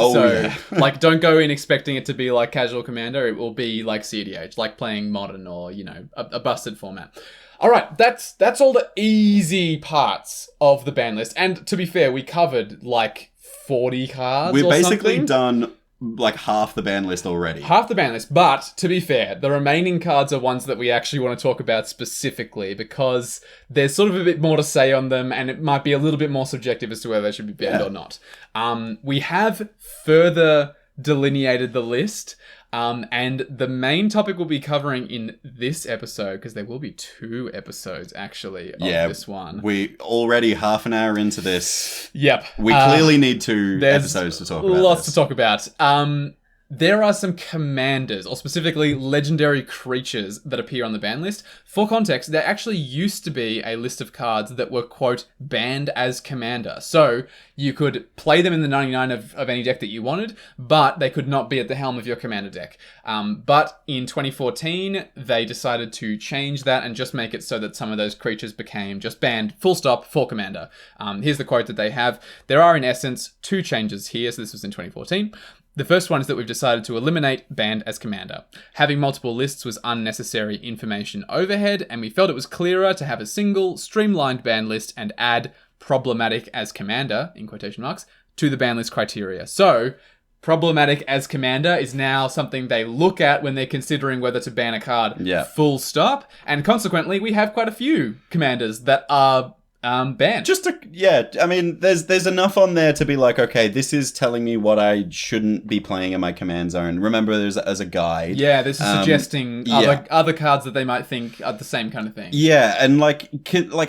Like, don't go in expecting it to be like casual Commander. It will be like CDH, like playing Modern or, a busted format. All right, that's all the easy parts of the ban list. And to be fair, we covered like 40 cards. We've basically something. done like half the ban list already. Half the ban list, but to be fair, the remaining cards are ones that we actually want to talk about specifically because there's sort of a bit more to say on them, and it might be a little bit more subjective as to whether they should be banned or not. We have further delineated the list. And the main topic we'll be covering in this episode, because there will be 2 episodes actually of this one. We already half an hour into this. Yep. We clearly need 2 episodes to talk about. Lots to talk about. There are some commanders, or specifically legendary creatures, that appear on the ban list. For context, there actually used to be a list of cards that were, quote, banned as commander. So you could play them in the 99 of any deck that you wanted, but they could not be at the helm of your commander deck. But in 2014, they decided to change that and just make it so that some of those creatures became just banned, full stop, for commander. Here's the quote that they have. There are, in essence, 2 changes here. So this was in 2014. The first one is that we've decided to eliminate banned as commander. Having multiple lists was unnecessary information overhead, and we felt it was clearer to have a single, streamlined ban list and add problematic as commander, in quotation marks, to the ban list criteria. So, problematic as commander is now something they look at when they're considering whether to ban a card. Yeah. Full stop. And consequently, we have quite a few commanders that are banned. I mean, there's enough on there to be like, okay, this is telling me what I shouldn't be playing in my command zone. Remember, there's as a guide. Yeah, this is suggesting other cards that they might think are the same kind of thing. Yeah, and like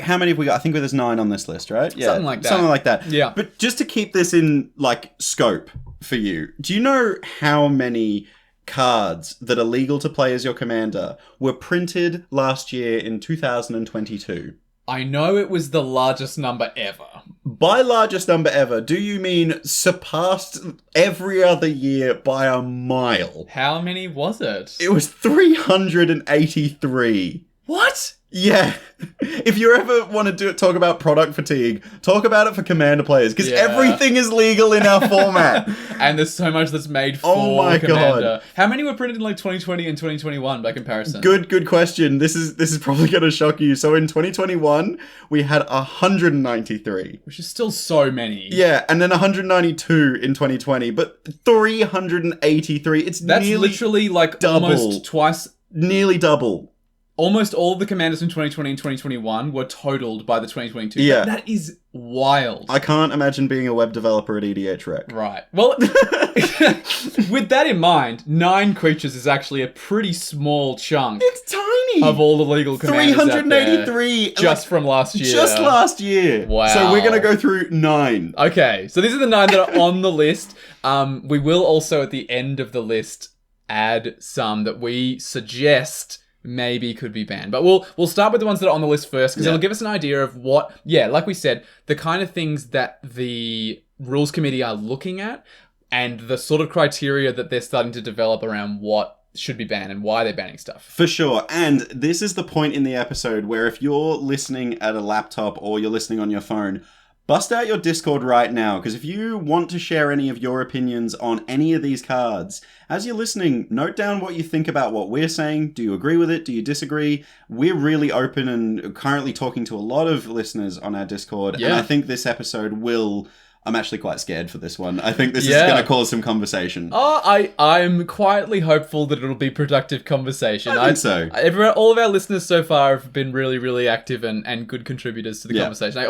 how many have we got? I think there's 9 on this list, right? Yeah, something like that. Yeah, but just to keep this in like scope for you, do you know how many cards that are legal to play as your commander were printed last year in 2022? I know it was the largest number ever. By largest number ever, do you mean surpassed every other year by a mile? How many was it? It was 383. What? Yeah. If you ever want to talk about product fatigue, talk about it for commander players, because everything is legal in our format. And there's so much that's made for commander. God. How many were printed in like 2020 and 2021 by comparison? Good question. This is probably going to shock you. So in 2021, we had 193. Which is still so many. Yeah, and then 192 in 2020, but 383. That's nearly literally like double. Almost twice. Nearly double. Almost all of the commanders in 2020 and 2021 were totaled by the 2022. Yeah. That is wild. I can't imagine being a web developer at EDH Rec. Right. Well, with that in mind, 9 creatures is actually a pretty small chunk. It's tiny. Of all the legal commanders 383. Just from last year. Just last year. Wow. So we're going to go through 9. Okay. So these are the 9 that are on the list. We will also, at the end of the list, add some that we suggest maybe could be banned. But we'll start with the ones that are on the list first, because it'll give us an idea of what, like we said, the kind of things that the rules committee are looking at. and the sort of criteria that they're starting to develop around what should be banned and why they're banning stuff. For sure. And this is the point in the episode where if you're listening at a laptop or you're listening on your phone, bust out your Discord right now, because if you want to share any of your opinions on any of these cards, as you're listening, note down what you think about what we're saying. Do you agree with it? Do you disagree? We're really open and currently talking to a lot of listeners on our Discord, and I think this episode will... I'm actually quite scared for this one. I think this is going to cause some conversation. Oh, I'm quietly hopeful that it'll be productive conversation. I think so. All of our listeners so far have been really, really active and good contributors to the conversation.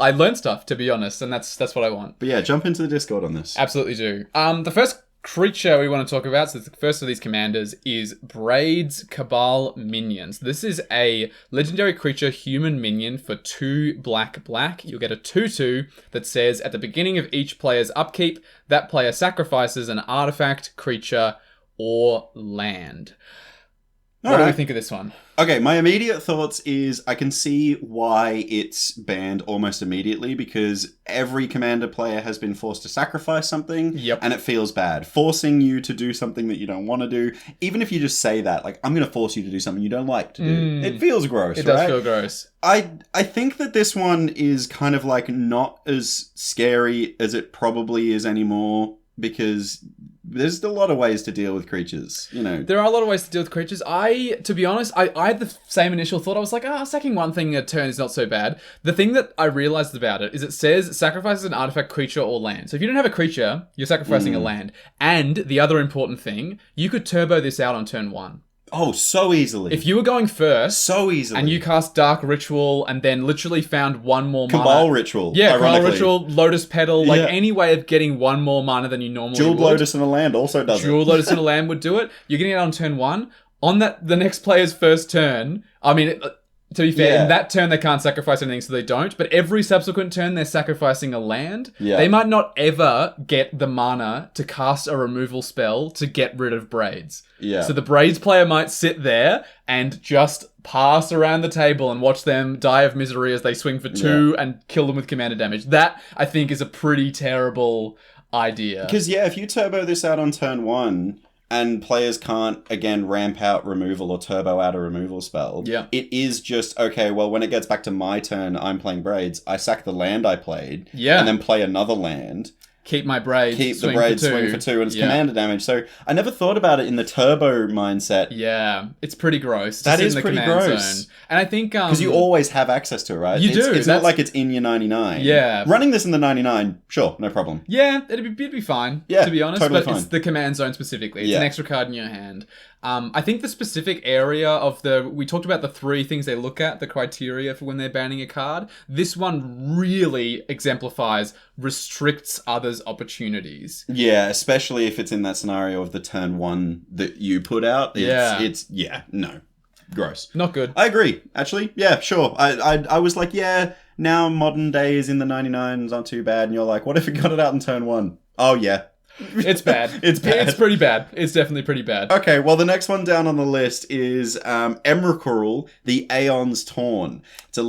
I learn stuff, to be honest, and that's what I want. But yeah, jump into the Discord on this. Absolutely do. The first creature we want to talk about, so the first of these commanders, is Braid's Cabal Minions. This is a legendary creature human minion for 2 black. You'll get a 2/2 that says at the beginning of each player's upkeep, that player sacrifices an artifact, creature, or land. What do we think of this one? Okay, my immediate thoughts is I can see why it's banned almost immediately, because every commander player has been forced to sacrifice something, and it feels bad. Forcing you to do something that you don't want to do, even if you just say that, like, I'm going to force you to do something you don't like to do. It feels gross, It does feel gross. I think that this one is kind of like not as scary as it probably is anymore, because there's a lot of ways to deal with creatures, you know. There are a lot of ways to deal with creatures. To be honest, I had the same initial thought. I was like, sacking one thing a turn is not so bad. The thing that I realized about it is it says sacrifices an artifact, creature, or land. So if you don't have a creature, you're sacrificing a land. And the other important thing, you could turbo this out on turn 1. Oh, so easily. If you were going first... So easily. And you cast Dark Ritual and then literally found one more mana... Cabal Ritual, Cabal Ritual, Lotus Petal, like any way of getting one more mana than you normally Jeweled would. Lotus in a land also does it. Jeweled Lotus in a land would do it. You're getting it on turn 1. On the next player's first turn... I mean... To be fair, in that turn they can't sacrifice anything, so they don't. But every subsequent turn they're sacrificing a land. Yeah. They might not ever get the mana to cast a removal spell to get rid of Braids. Yeah. So the Braids player might sit there and just pass around the table and watch them die of misery as they swing for 2 and kill them with commander damage. That, I think, is a pretty terrible idea. Because, if you turbo this out on turn 1... and players can't, again, ramp out removal or turbo out a removal spell. Yeah. It is just, okay, well, when it gets back to my turn, I'm playing Braids. I sack the land I played. Yeah. And then play another land. Keep my Braids. Keep the Braids, swing for 2, and it's commander damage. So I never thought about it in the turbo mindset. Yeah. It's pretty gross. That is pretty gross. Zone. And I think... Because you always have access to it, right? You do. It's not like it's in your 99. Yeah. Running this in the 99, sure, no problem. Yeah, it'd be fine, to be honest. Totally but fine. It's the command zone specifically. It's an extra card in your hand. I think the specific area of we talked about the 3 things they look at, the criteria for when they're banning a card. This one really exemplifies, restricts others' opportunities. Yeah, especially if it's in that scenario of the turn 1 that you put out. No. Gross. Not good. I agree, actually. Yeah, sure. I was like, now modern day is in the 99s, not too bad. And you're like, what if it got it out in turn 1? Oh, yeah. It's bad. It's bad. It's pretty bad. It's definitely pretty bad. Okay, well, the next one down on the list is Emrakul, the Aeon's Torn. It's a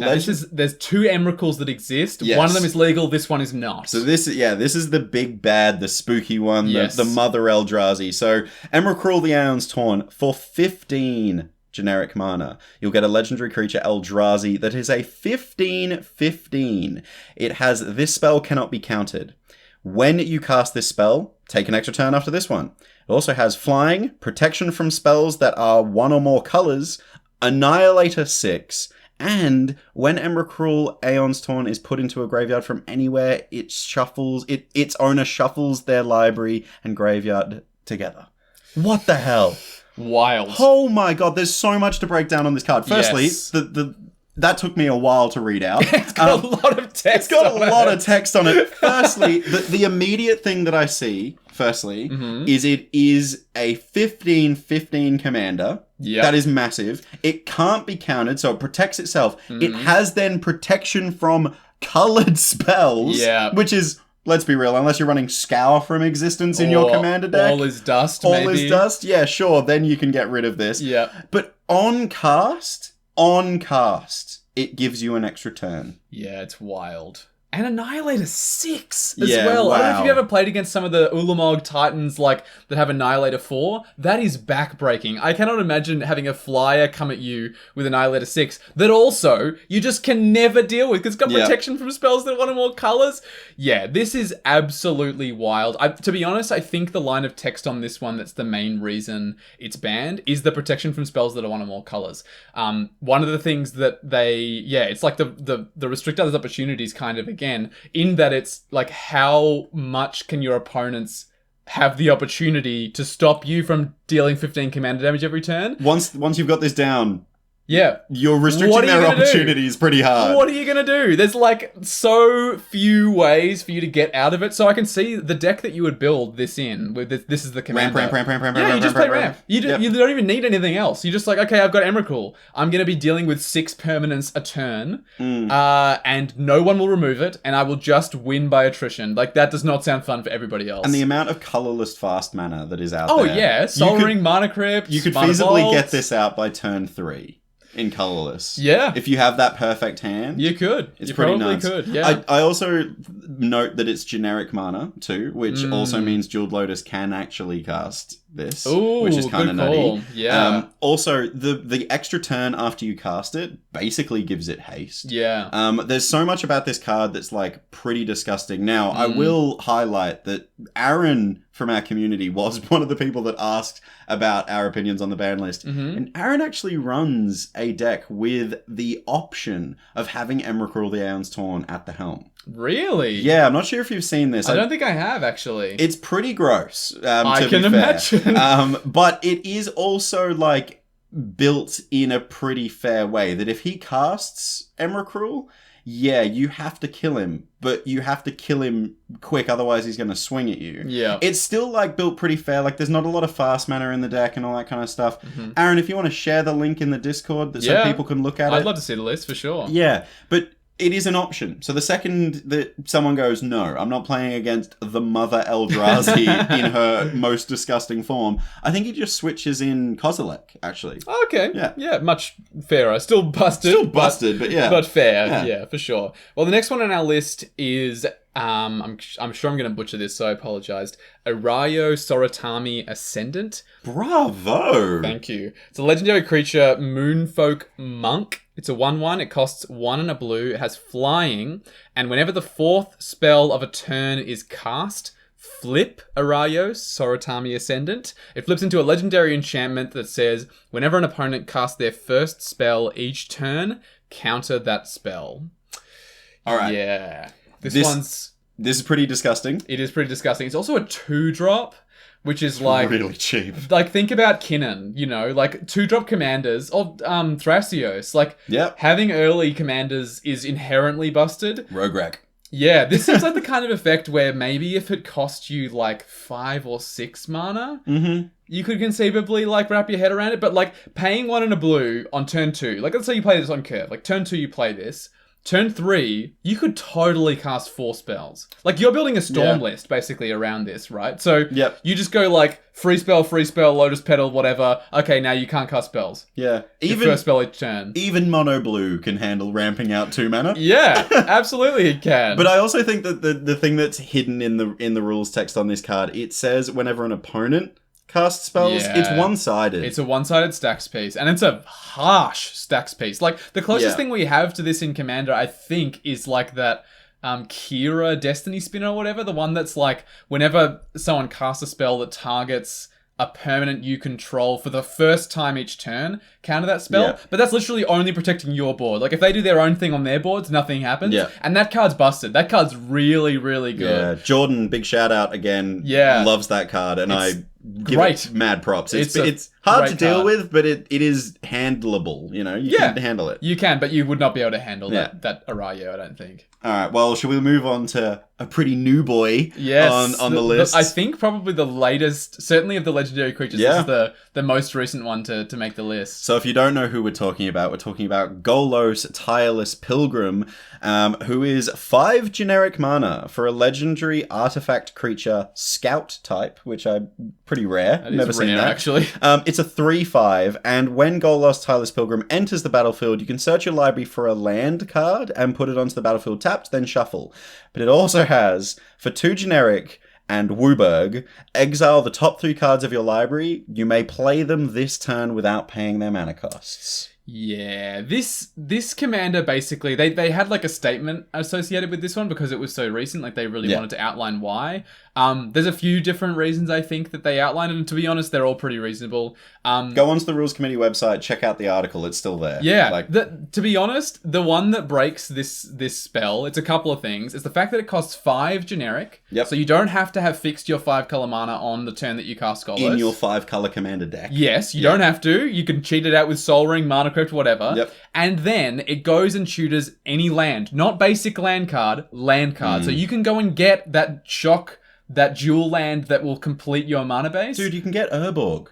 there's 2 Emrakuls that exist. Yes. One of them is legal, this one is not. So this is the big bad, the spooky one, the Mother Eldrazi. So Emrakul, the Aeon's Torn, for 15 generic mana, you'll get a legendary creature, Eldrazi, that is a 15/15. It has this spell cannot be countered. When you cast this spell, take an extra turn after this one. It also has flying, protection from spells that are 1 or more colors, Annihilator 6, and when Emrakul Aeon's Torn is put into a graveyard from anywhere, its owner shuffles their library and graveyard together. What the hell? Wild. Oh my god, there's so much to break down on this card. Firstly, Yes. that took me a while to read out. It's got a lot of text. It's got a lot of text on it. Firstly, the immediate thing that I see, is it is a 15/15 commander. Yep. That is massive. It can't be countered, so it protects itself. It has then protection from colored spells, which is... Let's be real, unless you're running Scour from Existence in your commander deck. All is dust, All is dust? Yeah, sure, then you can get rid of this. Yeah. But on cast, it gives you an extra turn. Yeah, it's wild. And Annihilator 6 as Yeah, well. I don't know if wow. you've ever played against some of the Ulamog Titans like that have Annihilator 4. That is backbreaking. I cannot imagine having a flyer come at you with Annihilator 6 that also you just can never deal with because it's got protection from spells that are one or more colors. Yeah, this is absolutely wild. To be honest, I think the line of text on this one that's the main reason it's banned is the protection from spells that are one or more colors. One of the things that it's like the restrict others opportunities kind of again, in that it's like how much can your opponents have the opportunity to stop you from dealing 15 commander damage every turn? Once you've got this down, yeah, you're restricting their opportunities pretty hard. What are you going to do? There's like so few ways for you to get out of it. So I can see the deck that you would build this in with this is the commander. Ramp. Yeah, you just play ramp. You don't even need anything else. You're just like, okay, I've got Emrakul. I'm going to be dealing with 6 permanents a turn, and no one will remove it, and I will just win by attrition. Like, that does not sound fun for everybody else. And the amount of colorless fast mana that is out there. Oh yeah, Soul Ring, Mana Crypt. You could feasibly get this out by turn 3. In colorless. Yeah. If you have that perfect hand. You could. It's you pretty probably nuts. Could, yeah. I also note that it's generic mana too, which also means Jeweled Lotus can actually cast this. Ooh, which is kind of nutty. Yeah. Also, the extra turn after you cast it basically gives it haste. Yeah. There's so much about this card that's like pretty disgusting. Now, I will highlight that Aaron from our community was one of the people that asked about our opinions on the ban list. And Aaron actually runs a deck with the option of having Emrakul the Aeon's Torn at the helm. Really? Yeah, I'm not sure if you've seen this. I don't think I have, actually. It's pretty gross, I to can be fair. imagine. But it is also, like, built in a pretty fair way, that if he casts Emrakul, yeah, you have to kill him, but you have to kill him quick, otherwise he's going to swing at you. Yeah. It's still, like, built pretty fair. Like, there's not a lot of fast mana in the deck and all that kind of stuff. Aaron, if you want to share the link in the Discord so people can look at it. I'd love to see the list, for sure. Yeah, but it is an option. So the second that someone goes, no, I'm not playing against the Mother Eldrazi in her most disgusting form, I think he just switches in Kozilek, actually. Okay. Yeah. Yeah, much fairer. Still busted. But yeah. But fair. Yeah, for sure. Well, the next one on our list is... I'm sure I'm going to butcher this, so I apologized. Arayo Soratami Ascendant. Bravo! Thank you. It's a legendary creature, Moonfolk Monk. It's a 1/1. It costs 1 and a blue. It has flying. And whenever the 4th spell of a turn is cast, flip Arayo Soratami Ascendant. It flips into a legendary enchantment that says, whenever an opponent casts their first spell each turn, counter that spell. Alright. Yeah. This is pretty disgusting. It is pretty disgusting. It's also a 2-drop, which is like... really cheap. Like, think about Kinnan, you know? Like, 2-drop commanders, or Thrasios. Like, having early commanders is inherently busted. Rogue Rack. Yeah, this seems like the kind of effect where maybe if it cost you, like, 5 or 6 mana, you could conceivably, like, wrap your head around it. But, like, paying 1 and a blue on turn 2... Like, let's say you play this on curve. Like, turn 2, you play this... Turn 3, you could totally cast 4 spells. Like, you're building a storm list, basically, around this, right? So, you just go, like, free spell, Lotus Petal, whatever. Okay, now you can't cast spells. Yeah. Your first spell each turn. Even Mono Blue can handle ramping out 2 mana. Yeah, absolutely it can. But I also think that the thing that's hidden in the rules text on this card, it says whenever an opponent cast spells, it's one-sided. It's a one-sided stacks piece, and it's a harsh stacks piece. Like, the closest thing we have to this in Commander, I think, is like that Kira Destiny Spinner or whatever, the one that's like, whenever someone casts a spell that targets a permanent you control for the first time each turn, counter that spell. Yeah. But that's literally only protecting your board. Like, if they do their own thing on their boards, nothing happens. Yeah. And that card's busted. That card's really, really good. Yeah. Jordan, big shout out again. Yeah. Loves that card, and I give it mad props. It's hard to deal with, but it is handleable. You know, you can handle it. You can, but you would not be able to handle that Arayo, I don't think. All right, well, shall we move on to a pretty new boy on the list? I think probably the latest, certainly of the legendary creatures, this is the most recent one to make the list. So if you don't know who we're talking about Golos Tireless Pilgrim, who is 5 generic mana for a legendary artifact creature scout type, which I Pretty rare. That Never is seen rare, that. actually. It's a 3/5, and when Golos Tireless Pilgrim enters the battlefield, you can search your library for a land card and put it onto the battlefield tapped, then shuffle. But it also has, for 2 generic and Wooburg, exile the top 3 cards of your library. You may play them this turn without paying their mana costs. Yeah, this commander basically, they had like a statement associated with this one because it was so recent, like they really wanted to outline why. There's a few different reasons I think that they outlined, and to be honest, they're all pretty reasonable. Go onto the Rules Committee website, check out the article, it's still there. Yeah, to be honest, the one that breaks this spell, it's a couple of things. It's the fact that it costs 5 generic, so you don't have to have fixed your 5 color mana on the turn that you cast Golos. In your 5 color commander deck. Yes, you don't have to. You can cheat it out with Soul Ring, Mana Crypt, whatever. Yep. And then it goes and tutors any land. Not basic land card, land card. So you can go and get that dual land that will complete your mana base. Dude, you can get Urborg.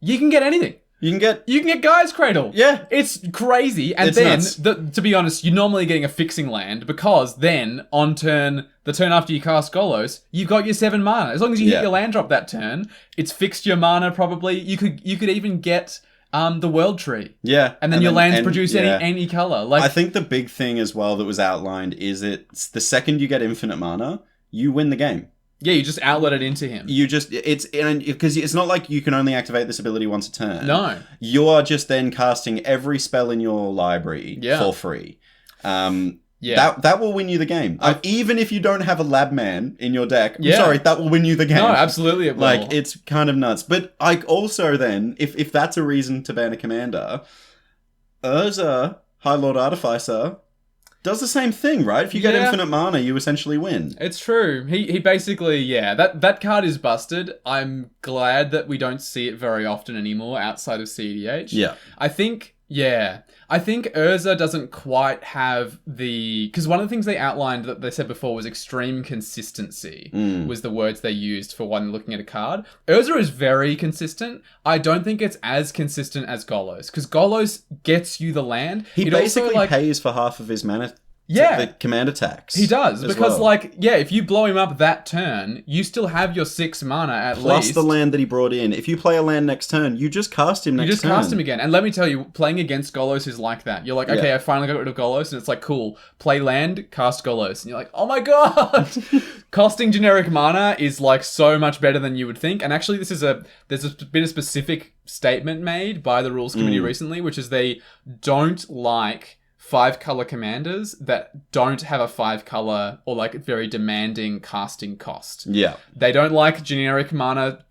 You can get anything. You can get Gaia's Cradle. Yeah. It's crazy. And It's then, to be honest, you're normally getting a fixing land because then on the turn after you cast Golos, you've got your 7 mana. As long as you hit your land drop that turn, it's fixed your mana probably. You could even get the World Tree. Yeah. And then your lands produce any color. Like, I think the big thing as well that was outlined is it's the second you get infinite mana, you win the game. Yeah, you just outlet it into him. Because it's not like you can only activate this ability once a turn. No. You are just then casting every spell in your library for free. That will win you the game. Even if you don't have a lab man in your deck, that will win you the game. No, absolutely it will. Like, it's kind of nuts. But also then, if that's a reason to ban a commander, Urza, High Lord Artificer, does the same thing, right? If you get infinite mana, you essentially win. It's true. He basically, that card is busted. I'm glad that we don't see it very often anymore outside of CEDH. Yeah. I think Urza doesn't quite have because one of the things they outlined that they said before was extreme consistency was the words they used for when looking at a card. Urza is very consistent. I don't think it's as consistent as Golos, because Golos gets you the land. He basically pays for half of his mana. The commander tax. He does, because if you blow him up that turn, you still have your 6 mana at least. Plus the land that he brought in. If you play a land next turn, you just cast him next turn. You just cast him again. And let me tell you, playing against Golos is like that. You're like, okay, I finally got rid of Golos, and it's like, cool. Play land, cast Golos. And you're like, oh my god! Costing generic mana is like so much better than you would think. And actually, there's been a specific statement made by the Rules Committee recently, which is they don't like 5 color commanders that don't have a 5 color or like very demanding casting cost. Yeah. They don't like generic mana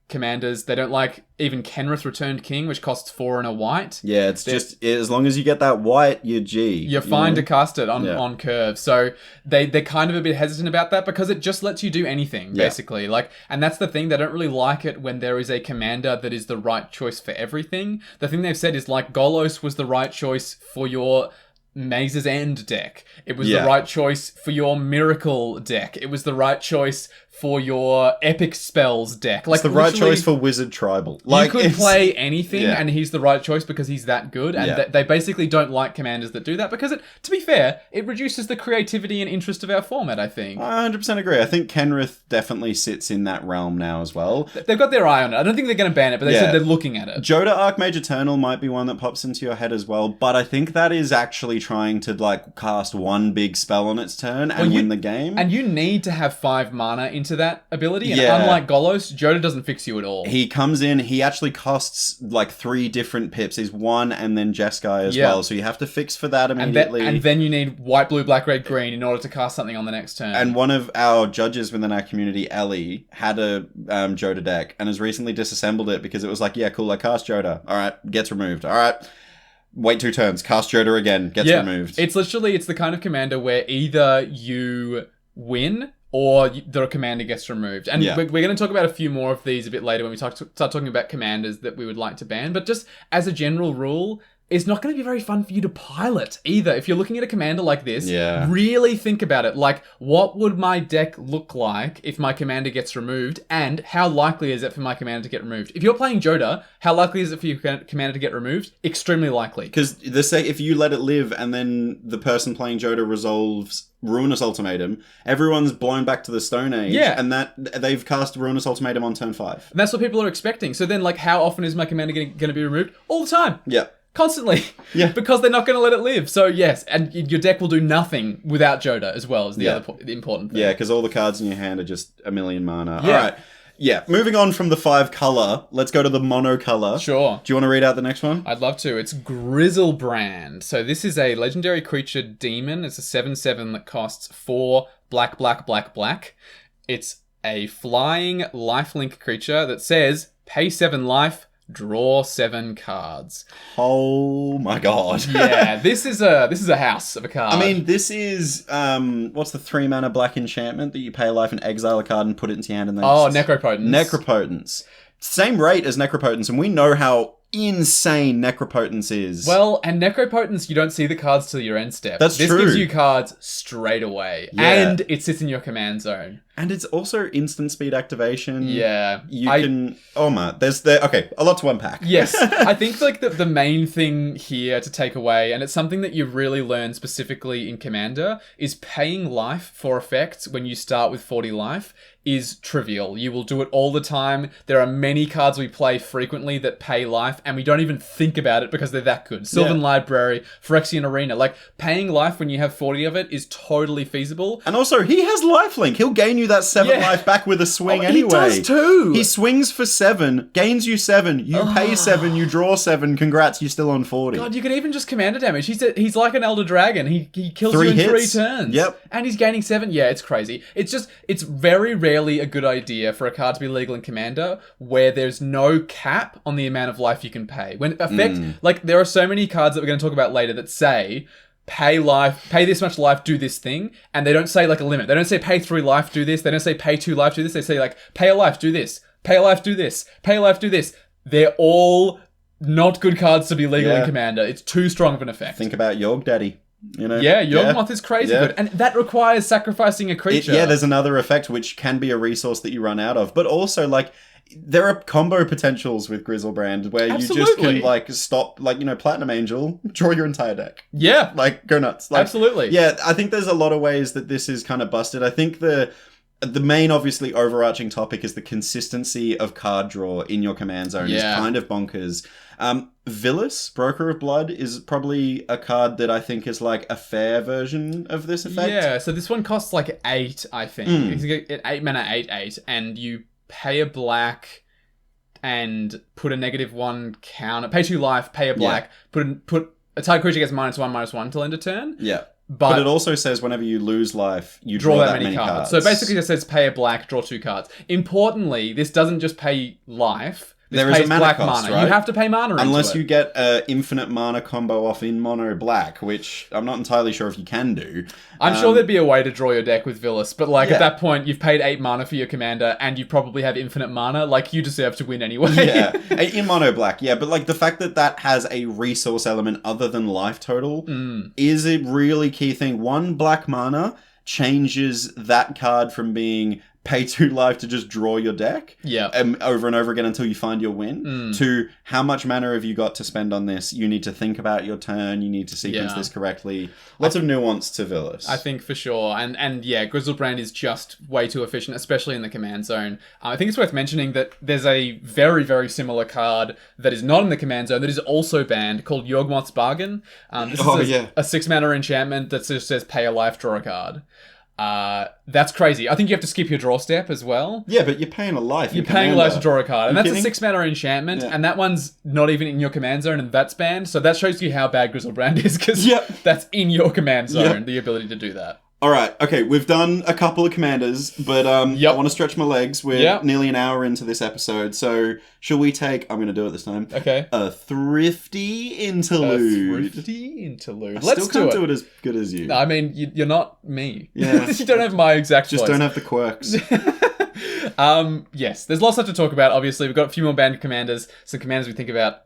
commanders. They don't like even Kenrith Returned King, which costs 4 and a white. Yeah, it's just as long as you get that white, you're G. You're fine to cast it on curve. So they're kind of a bit hesitant about that because it just lets you do anything, basically. And that's the thing. They don't really like it when there is a commander that is the right choice for everything. The thing they've said is like Golos was the right choice for your Maze's End deck. It was the right choice for your Miracle deck. It was the right choice for your Epic Spells deck. Like, it's the right choice for Wizard Tribal. You could play anything, and he's the right choice because he's that good. And they basically don't like commanders that do that because, to be fair, it reduces the creativity and interest of our format, I think. I 100% agree. I think Kenrith definitely sits in that realm now as well. They've got their eye on it. I don't think they're going to ban it, but they said they're looking at it. Joda Archmage Eternal might be one that pops into your head as well, but I think that is actually trying to cast one big spell on its turn and win the game. And you need to have 5 mana into that ability, and unlike Golos, Joda doesn't fix you at all. He comes in, he actually costs 3 different pips. He's 1 and then Jeskai as well, so you have to fix for that immediately. And then you need white, blue, black, red, green in order to cast something on the next turn. And one of our judges within our community, Ellie, had a Joda deck and has recently disassembled it because it was like, yeah, cool, I cast Joda. Alright, gets removed. Alright. Wait 2 turns, cast Joda again, gets removed. It's the kind of commander where either you win or the commander gets removed. And we're going to talk about a few more of these a bit later when we start talking about commanders that we would like to ban. But just as a general rule, it's not going to be very fun for you to pilot either. If you're looking at a commander like this, Yeah. really think about it. Like, what would my deck look like if my commander gets removed, and how likely is it for my commander to get removed? If you're playing Joda, how likely is it for your commander to get removed? Extremely likely. Because if you let it live and then the person playing Joda resolves Ruinous Ultimatum, everyone's blown back to the Stone Age. Yeah. And that they've cast Ruinous Ultimatum on turn 5. And that's what people are expecting. So then, like, how often is my commander going to be removed? All the time. Yeah. Constantly. Yeah. Because they're not going to let it live. So, yes, and your deck will do nothing without Joda as well, is the the important thing. Yeah, because all the cards in your hand are just a million mana. Yeah. All right. Yeah, moving on from the 5 color, let's go to the mono color. Sure. Do you want to read out the next one? I'd love to. It's Grizzlebrand. So this is a legendary creature demon. It's a 7/7 that costs 4 black, black, black, black. It's a flying lifelink creature that says, pay 7 life, draw 7 cards. Oh my god. Yeah, this is a house of a card. I mean, this is, what's the 3 mana black enchantment that you pay life and exile a card and put it into your hand and then... Necropotence. Necropotence. Same rate as Necropotence, and we know how insane Necropotence is. Well, and Necropotence, you don't see the cards till your end step. That's this true. This gives you cards straight away. Yeah. And it sits in your command zone. And it's also instant speed activation. Yeah. You can... Oh my... Okay, a lot to unpack. Yes. I think like the main thing here to take away, and it's something that you really learn specifically in Commander, is paying life for effects when you start with 40 life is trivial. You will do it all the time. There are many cards we play frequently that pay life, and we don't even think about it because they're that good. Sylvan Library, Phyrexian Arena. Like, paying life when you have 40 of it is totally feasible. And also, he has lifelink. He'll gain you that 7 life back with a swing anyway. He does too! He swings for 7, gains you 7, you pay 7, you draw 7. Congrats, you're still on 40. God, you can even just commander damage. He's like an Elder Dragon. He kills 3 you in hits. 3 turns. Yep. And he's gaining 7. Yeah, it's crazy. It's very rarely a good idea for a card to be legal in Commander where there's no cap on the amount of life you can pay. When like, there are so many cards that we're going to talk about later that say, pay this much life, do this thing, and they don't say like a limit. They don't say pay 3 life, do this. They don't say pay 2 life, do this. They say like, pay a life, do this. Pay a life, do this. Pay a life, do this. They're all not good cards to be legal in Commander. It's too strong of an effect. Think about Yogg Daddy. You know? Yeah, Yawgmoth is crazy good. And that requires sacrificing a creature. There's another effect which can be a resource that you run out of. But also, like, there are combo potentials with Grizzlebrand where you just can, like, stop, like, you know, Platinum Angel, draw your entire deck. Yeah. Like, go nuts. Like, absolutely. Yeah, I think there's a lot of ways that this is kind of busted. I think the main, obviously, overarching topic is the consistency of card draw in your command zone is kind of bonkers. Villas, Broker of Blood, is probably a card that I think is like a fair version of this effect. Yeah, so this one costs like 8, I think. You get 8 mana, 8/8, and you pay a black and put a -1 counter. Pay 2 life, pay a black, put a target creature gets -1/-1 till end of turn. Yeah. But it also says whenever you lose life, you draw that many cards. So basically it says pay a black, draw 2 cards. Importantly, this doesn't just pay life. This there is pays a mana black cost, mana. right? You have to pay mana unless into you get an infinite mana combo off in mono black, which I'm not entirely sure if you can do. I'm sure there'd be a way to draw your deck with Villas, but like at that point, you've paid 8 mana for your commander, and you probably have infinite mana. Like, you deserve to win anyway. Yeah, in mono black, yeah. But like the fact that has a resource element other than life total is a really key thing. 1 black mana changes that card from being pay 2 life to just draw your deck over and over again until you find your win, to how much mana have you got to spend on this? You need to think about your turn, you need to sequence this correctly. Lots of nuance to Villas. I think for sure. And yeah, Grizzlebrand is just way too efficient, especially in the command zone. I think it's worth mentioning that there's a very, very similar card that is not in the command zone that is also banned called Yawgmoth's Bargain. This is a 6 mana enchantment that just says pay a life, draw a card. That's crazy. I think you have to skip your draw step as well. Yeah, but you're paying a life. You're paying a life to draw a card. And that's a 6 mana enchantment, and that one's not even in your command zone, and that's banned. So that shows you how bad Grizzlebrand is, because that's in your command zone, the ability to do that. Alright, okay, we've done a couple of commanders, but I want to stretch my legs. We're nearly an hour into this episode, so shall we take, I'm going to do it this time, a thrifty interlude. Let's still can't do it as good as you. No, I mean, you're not me. Yeah. You don't have my exact Just voice. don't have the quirks. Yes, there's lots to talk about. Obviously, we've got a few more banned commanders, some commanders we think about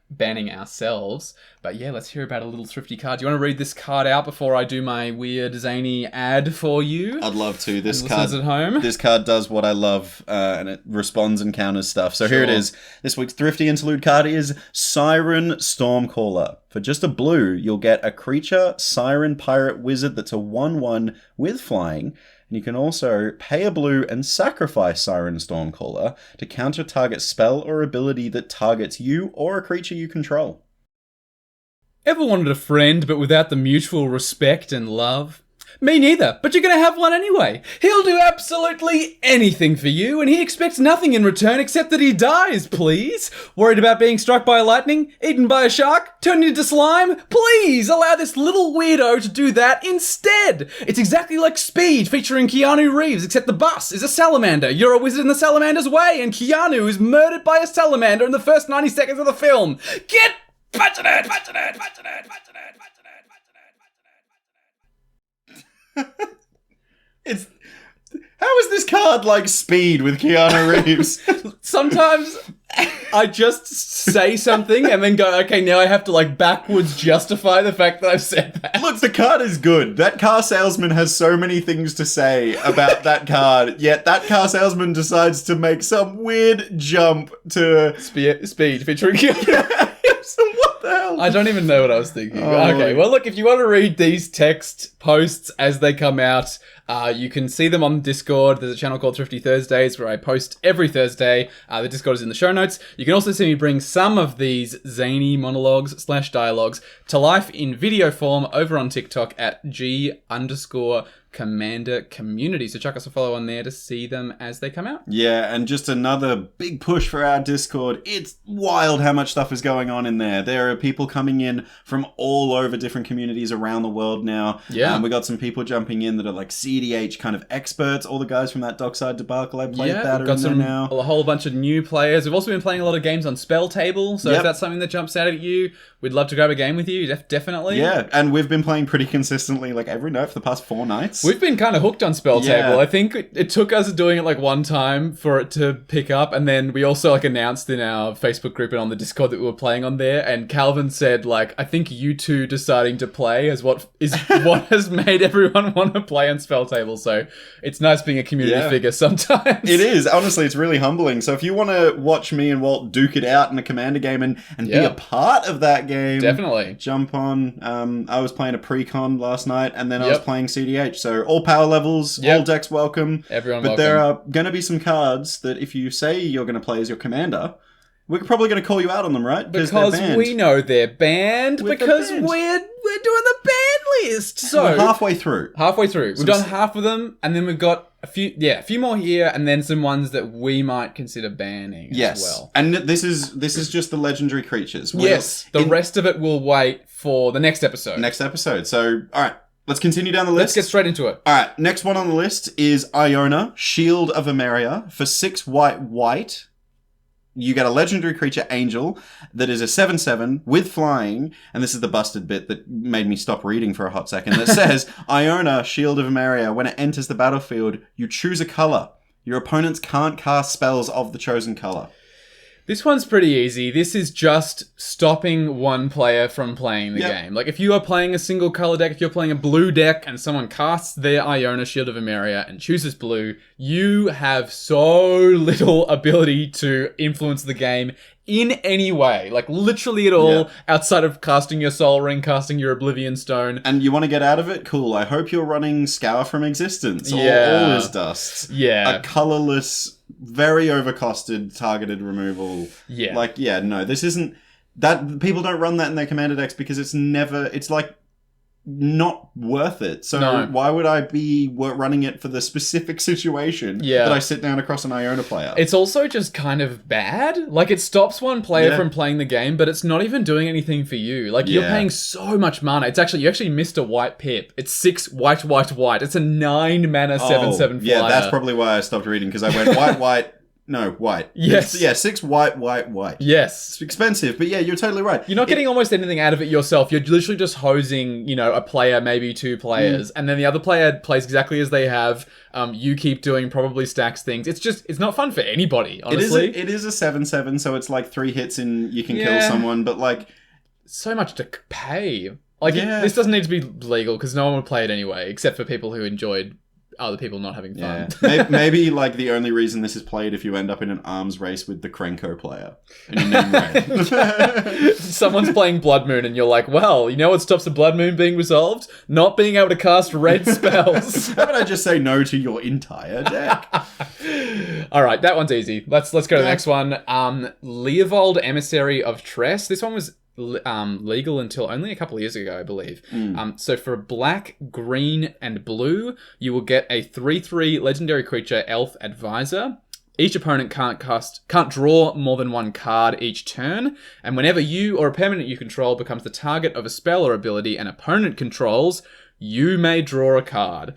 banning ourselves. But yeah, let's hear about a little thrifty card. Do you want to read this card out before I do my weird zany ad for you? I'd love to. This And card listeners at home. This card does what I love, and it responds and counters stuff. So here it Sure. is. This week's thrifty interlude card is Siren Stormcaller. For just a blue, you'll get a creature, Siren Pirate Wizard that's a 1/1 with flying. And you can also pay a blue and sacrifice Siren Stormcaller to counter target spell or ability that targets you or a creature you control. Ever wanted a friend, but without the mutual respect and love? Me neither, but you're gonna have one anyway. He'll do absolutely anything for you, and he expects nothing in return except that he dies, please. Worried about being struck by lightning? Eaten by a shark? Turned into slime? Please allow this little weirdo to do that instead. It's exactly like Speed featuring Keanu Reeves, except the bus is a salamander. You're a wizard in the salamander's way, and Keanu is murdered by a salamander in the first 90 seconds of the film. Get passionate! It's How is this card like Speed with Keanu Reeves? Sometimes I just say something and then go, okay, now I have to like backwards justify the fact that I've said that. Look, the card is good. That car salesman has so many things to say about that card, yet that car salesman decides to make some weird jump to Speed featuring Keanu. So what the hell? I don't even know what I was thinking. Oh. Okay, well, look, if you want to read these text posts as they come out, you can see them on Discord. There's a channel called Thrifty Thursdays where I post every Thursday. The Discord is in the show notes. You can also see me bring some of these zany monologues/dialogues to life in video form over on TikTok at G_Commander Community. So chuck us a follow on there to see them as they come out. Yeah, and just another big push for our Discord. It's wild how much stuff is going on in there. There are people coming in from all over different communities around the world now. Yeah. We got some people jumping in that are like CDH kind of experts. All the guys from that Dockside debacle I played that we've are got in there now. a whole bunch of new players. We've also been playing a lot of games on Spell Table, so Yep. if that's something that jumps out at you, we'd love to grab a game with you, definitely. Yeah, and we've been playing pretty consistently like every night for the past 4 nights. We've been kind of hooked on Spell Yeah. Table. I think it took us doing it like one time for it to pick up, and then we also like announced in our Facebook group and on the Discord that we were playing on there, and Calvin said like, I think you two deciding to play is what has made everyone want to play on Spell Table, so it's nice being a community figure sometimes. It is. Honestly, it's really humbling. So if you want to watch me and Walt duke it out in a Commander game and be a part of that game, Definitely. jump on. I was playing a pre-con last night, and then I was Yep. playing CDH. So all power levels, Yep. all decks welcome. Everyone But welcome. there are going to be some cards that if you say you're going to play as your commander, we're probably going to call you out on them, right? Because they're banned. we know they're banned, They're because banned. we're doing the ban list. So We're halfway through. halfway through. We've So done this- half of them, and then we've got a few more here, and then some ones that we might consider banning Yes. as well. And this is just the legendary creatures. Yes, the rest of it will wait for the next episode. Next episode. So, all right. Let's continue down the list. Let's get straight into it. All right, next one on the list is Iona, Shield of Emeria. For 6 white, you get a legendary creature, Angel, that is a 7/7 with flying. And this is the busted bit that made me stop reading for a hot second. That says, Iona, Shield of Emeria. When it enters the battlefield, you choose a color. Your opponents can't cast spells of the chosen color. This one's pretty easy. This is just stopping one player from playing the game. Like, if you are playing a single color deck, if you're playing a blue deck and someone casts their Iona Shield of Emeria and chooses blue, you have so little ability to influence the game in any way. Like, literally at all, outside of casting your Soul Ring, casting your Oblivion Stone. And you want to get out of it? Cool. I hope you're running Scour from Existence. Or Yeah. All is Dust. Yeah. A colorless, very overcosted, targeted removal. Yeah. Like, yeah, no, this isn't... That people don't run that in their commander decks because it's like not worth it. So No. why would I be running it for the specific situation that I sit down across an Iona player? It's also just kind of bad. Like, it stops one player Yeah. from playing the game, but it's not even doing anything for you. Like, you're Yeah. paying so much mana. You actually missed a white pip. It's 6 white. It's a 9 mana 7/7 flyer. Yeah, that's probably why I stopped reading, because I went white, No, white. Yes. Yeah, 6 white. Yes. It's expensive, but yeah, you're totally right. You're not getting almost anything out of it yourself. You're literally just hosing, a player, maybe 2 players, and then the other player plays exactly as they have. You keep doing probably stacks things. It's not fun for anybody, honestly. It is a 7/7, so it's like 3 hits and you can kill someone, but like... So much to pay. This doesn't need to be legal, because no one would play it anyway, except for people who enjoyed other people not having fun. Yeah. Maybe like the only reason this is played if you end up in an arms race with the Krenko player and you name red. Someone's playing Blood Moon and you're like, well, you know what stops the Blood Moon being resolved? Not being able to cast red spells. How about I just say no to your entire deck? All right, that one's easy. Let's go to the next one. Leovold, Emissary of Tress. This one was legal until only a couple of years ago, I believe. So for black, green, and blue, you will get a 3/3 legendary creature, Elf Advisor. Each opponent can't draw more than 1 card each turn, and whenever you or a permanent you control becomes the target of a spell or ability an opponent controls, you may draw a card.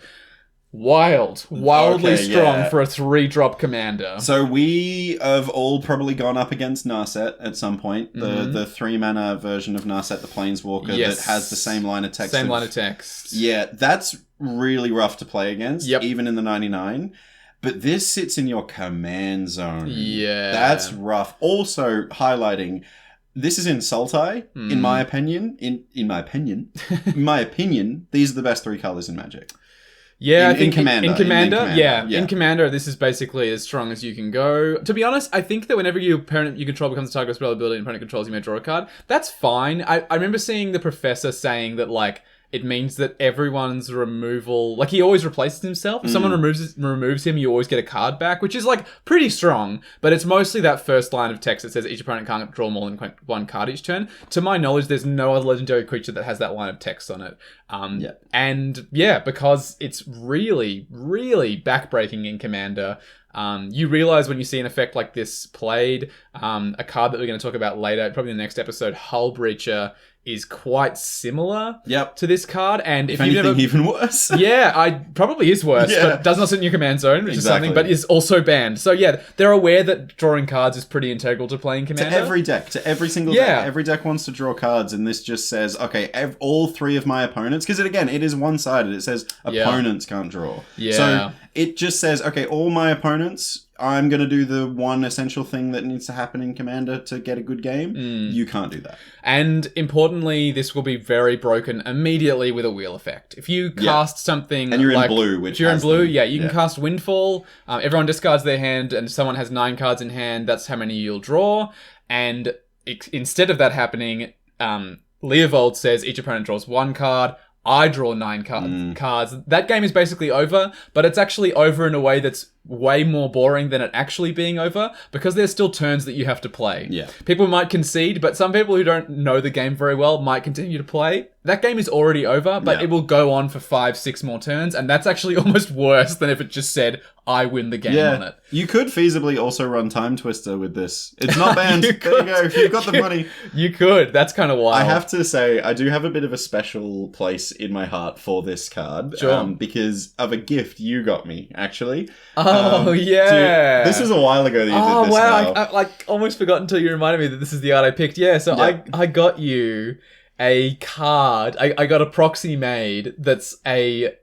Wildly strong for a 3-drop commander. So we have all probably gone up against Narset at some point. The 3-mana version of Narset, the Planeswalker, that has the same line of text. Line of text. Yeah, that's really rough to play against, even in the 99. But this sits in your command zone. Yeah. That's rough. Also, highlighting... This is in Sultai, in my opinion. In my opinion, these are the best 3 colors in Magic. Yeah, I think in Commander. In Commander, this is basically as strong as you can go. To be honest, I think that whenever your opponent you control becomes the target of spell ability and opponent controls, you may draw a card. That's fine. I remember seeing the professor saying that, like, it means that everyone's removal... Like, he always replaces himself. If someone removes him, you always get a card back, which is, like, pretty strong. But it's mostly that first line of text that says each opponent can't draw more than 1 card each turn. To my knowledge, there's no other legendary creature that has that line of text on it. And, because it's really, really backbreaking in Commander... you realize when you see an effect like this played, a card that we're going to talk about later, probably in the next episode, Hull Breacher, is quite similar to this card. And if you've never... even worse. Probably is worse, but does not sit in your command zone, which is something, but is also banned. So they're aware that drawing cards is pretty integral to playing Commander. To every deck, to every single deck. Every deck wants to draw cards, and this just says, okay, all 3 of my opponents, because it is one-sided. It says opponents can't draw. So it just says, okay, all my opponents... I'm going to do the one essential thing that needs to happen in Commander to get a good game. You can't do that. And importantly, this will be very broken immediately with a wheel effect. If you cast something... And you're in blue, which if you're in blue, you can cast Windfall. Everyone discards their hand, and if someone has 9 cards in hand, that's how many you'll draw. And instead of that happening, Leovold says each opponent draws 1 card. I draw 9 cards. That game is basically over, but it's actually over in a way that's way more boring than it actually being over, because there's still turns that you have to play. People might concede, but some people who don't know the game very well might continue to play. That game is already over, but it will go on for 5-6 more turns, and that's actually almost worse than if it just said, I win the game on it. You could feasibly also run Time Twister with this. It's not banned. There you go. If you've got the money. You could. That's kind of wild. I have to say, I do have a bit of a special place in my heart for this card. Because of a gift you got me, actually. This was a while ago that you did this. Wow. I almost forgot until you reminded me that this is the art I picked. I got you a card. I got a proxy made that's a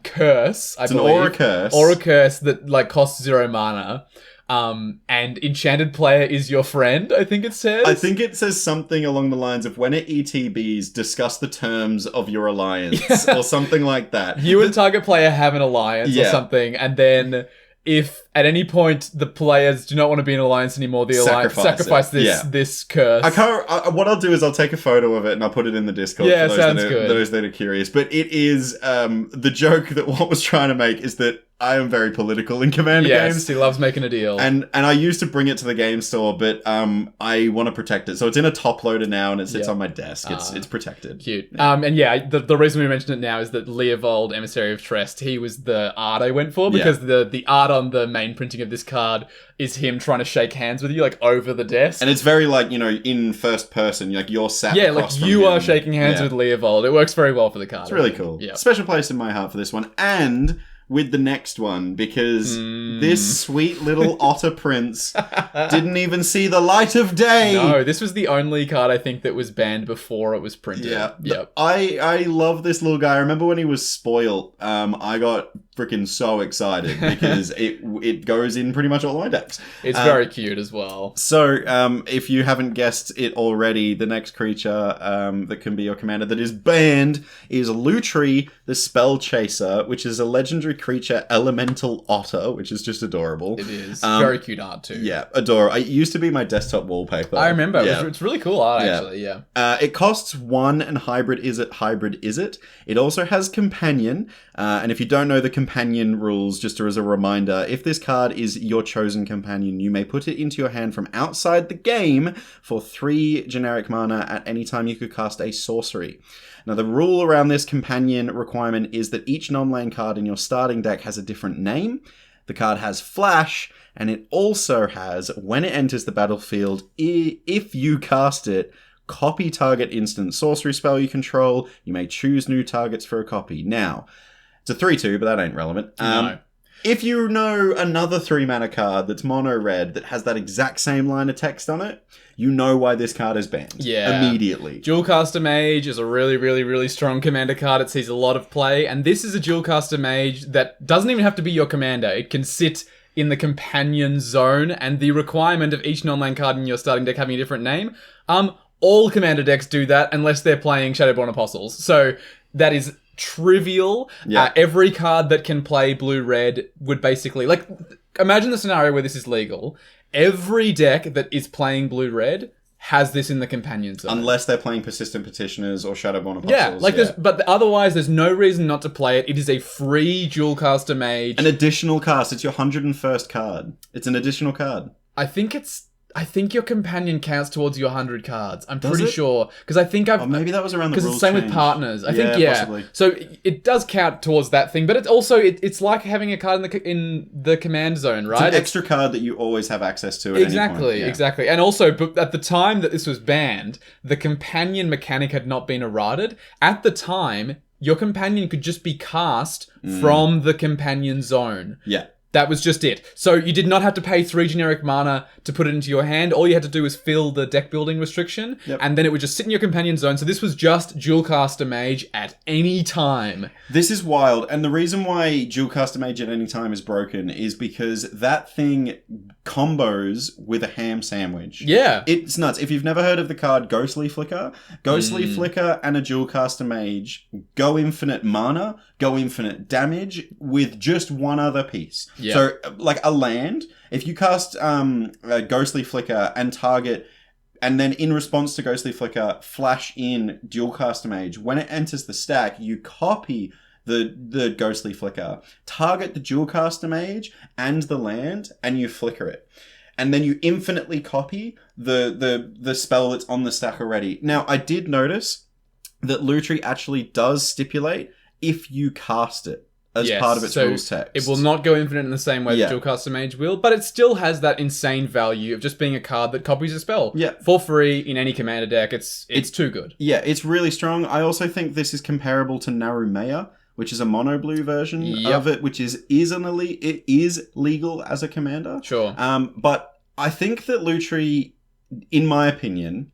curse, I believe. An aura curse. Aura curse that costs 0 mana. And enchanted player is your friend, I think it says. I think it says something along the lines of when it ETBs, discuss the terms of your alliance or something like that. You and target player have an alliance or something, and then if at any point the players do not want to be in an alliance anymore, the alliance sacrifice this curse. What I'll do is I'll take a photo of it and I'll put it in the Discord for those that are curious. But it is the joke that Walt was trying to make is that I am very political in Commander games. Yes, he loves making a deal. And I used to bring it to the game store, but I want to protect it. So it's in a top loader now and it sits on my desk. It's protected. Cute. The reason we mentioned it now is that Leovold, Emissary of Trest, he was the art I went for, because the art on the main printing of this card is him trying to shake hands with you, over the desk. And it's very, in first person, you're sat across from you him. are shaking hands with Leovold. It works very well for the card. It's really cool. Special place in my heart for this one. And... with the next one, because this sweet little otter prince didn't even see the light of day. No, this was the only card I think that was banned before it was printed. Yeah. Yep. I love this little guy. I remember when he was spoiled, I got freaking so excited because it goes in pretty much all my decks. It's very cute as well. So, if you haven't guessed it already, the next creature that can be your commander that is banned is Lutri, the Spell Chaser, which is a legendary creature elemental otter, which is just adorable. It is. Very cute art too. Yeah, adorable. It used to be my desktop wallpaper. I remember. Yeah. It's really cool art, actually, yeah. It costs 1 and hybrid is it. It also has companion. And if you don't know the companion rules, just as a reminder, if this card is your chosen companion, you may put it into your hand from outside the game for 3 generic mana at any time you could cast a sorcery. Now, the rule around this companion requirement is that each non-land card in your starting deck has a different name. The card has flash, and it also has, when it enters the battlefield, if you cast it, copy target instant sorcery spell you control. You may choose new targets for a copy. Now, it's a 3/2, but that ain't relevant. No. If you know another 3-mana card that's mono-red that has that exact same line of text on it, you know why this card is banned. Yeah. Immediately. Dualcaster Mage is a really, really, really strong commander card. It sees a lot of play, and this is a Dualcaster Mage that doesn't even have to be your commander. It can sit in the companion zone, and the requirement of each non-land card in your starting deck having a different name, all commander decks do that unless they're playing Shadowborn Apostles. So that is trivial. Yeah. Every card that can play blue-red would basically... Like, imagine the scenario where this is legal. Every deck that is playing blue-red has this in the companion zone. Unless they're playing Persistent Petitioners or Shadowborn Apostles. Yeah, like but otherwise there's no reason not to play it. It is a free Dualcaster Mage. An additional cast. It's your 101st card. It's an additional card. I think your companion counts towards your 100 cards. I'm Does pretty it? sure. Because I think I've... Oh, maybe that was around the rules Because it's the same change. with partners. I think, yeah. Possibly. So it does count towards that thing, but it's also... It's like having a card in the command zone, right? It's an extra card that you always have access to at any point. Yeah. Exactly. And also, but at the time that this was banned, the companion mechanic had not been errated. At the time, your companion could just be cast from the companion zone. Yeah. That was just it. So you did not have to pay 3 generic mana to put it into your hand. All you had to do was fill the deck building restriction, and then it would just sit in your companion zone. So this was just Dualcaster Mage at any time. This is wild, and the reason why Dualcaster Mage at any time is broken is because that thing combos with a ham sandwich. Yeah. It's nuts. If you've never heard of the card Ghostly Flicker and a Dualcaster Mage go infinite mana, go infinite damage with just one other piece. Yeah. So, like a land, if you cast a Ghostly Flicker and target, and then in response to Ghostly Flicker, flash in Dualcaster Mage, when it enters the stack, you copy the Ghostly Flicker, target the Dualcaster Mage and the land, and you flicker it. And then you infinitely copy the spell that's on the stack already. Now, I did notice that Lutri actually does stipulate if you cast it as part of its rules text. It will not go infinite in the same way that Dualcaster Mage will, but it still has that insane value of just being a card that copies a spell. Yeah. For free in any commander deck. It's too good. Yeah, it's really strong. I also think this is comparable to Narumea, which is a mono blue version of it, which is legal as a commander. Sure. But I think that Lutri, in my opinion,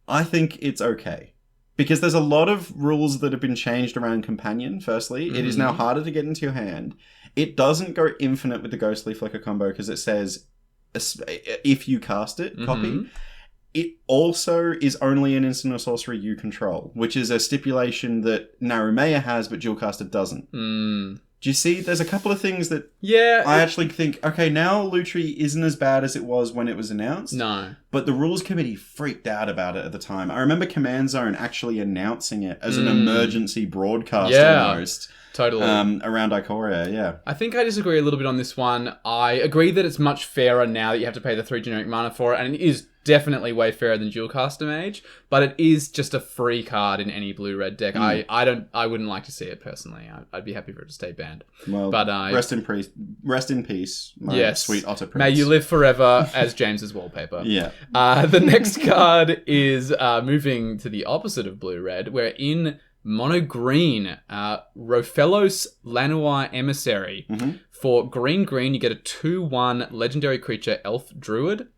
I think it's okay. Because there's a lot of rules that have been changed around Companion, firstly. It is now harder to get into your hand. It doesn't go infinite with the Ghostly Flicker combo because it says, if you cast it, copy. It also is only an instant or sorcery you control, which is a stipulation that Narumea has, but Dualcaster doesn't. Do you see? There's a couple of things that I actually think, okay, now Lutri isn't as bad as it was when it was announced. No. But the rules committee freaked out about it at the time. I remember Command Zone actually announcing it as an emergency broadcast almost. Totally. Around Ikoria, yeah. I think I disagree a little bit on this one. I agree that it's much fairer now that you have to pay the 3 generic mana for it, and it is definitely way fairer than Dualcaster Mage, but it is just a free card in any blue-red deck. I wouldn't like to see it personally. I'd be happy for it to stay banned. Well, but rest in peace, my sweet otter prince. May you live forever as James's wallpaper. Yeah. The next card is moving to the opposite of blue-red, where in Mono green, Rofellos Llanowar Emissary. For green, you get a 2/1 legendary creature, Elf Druid,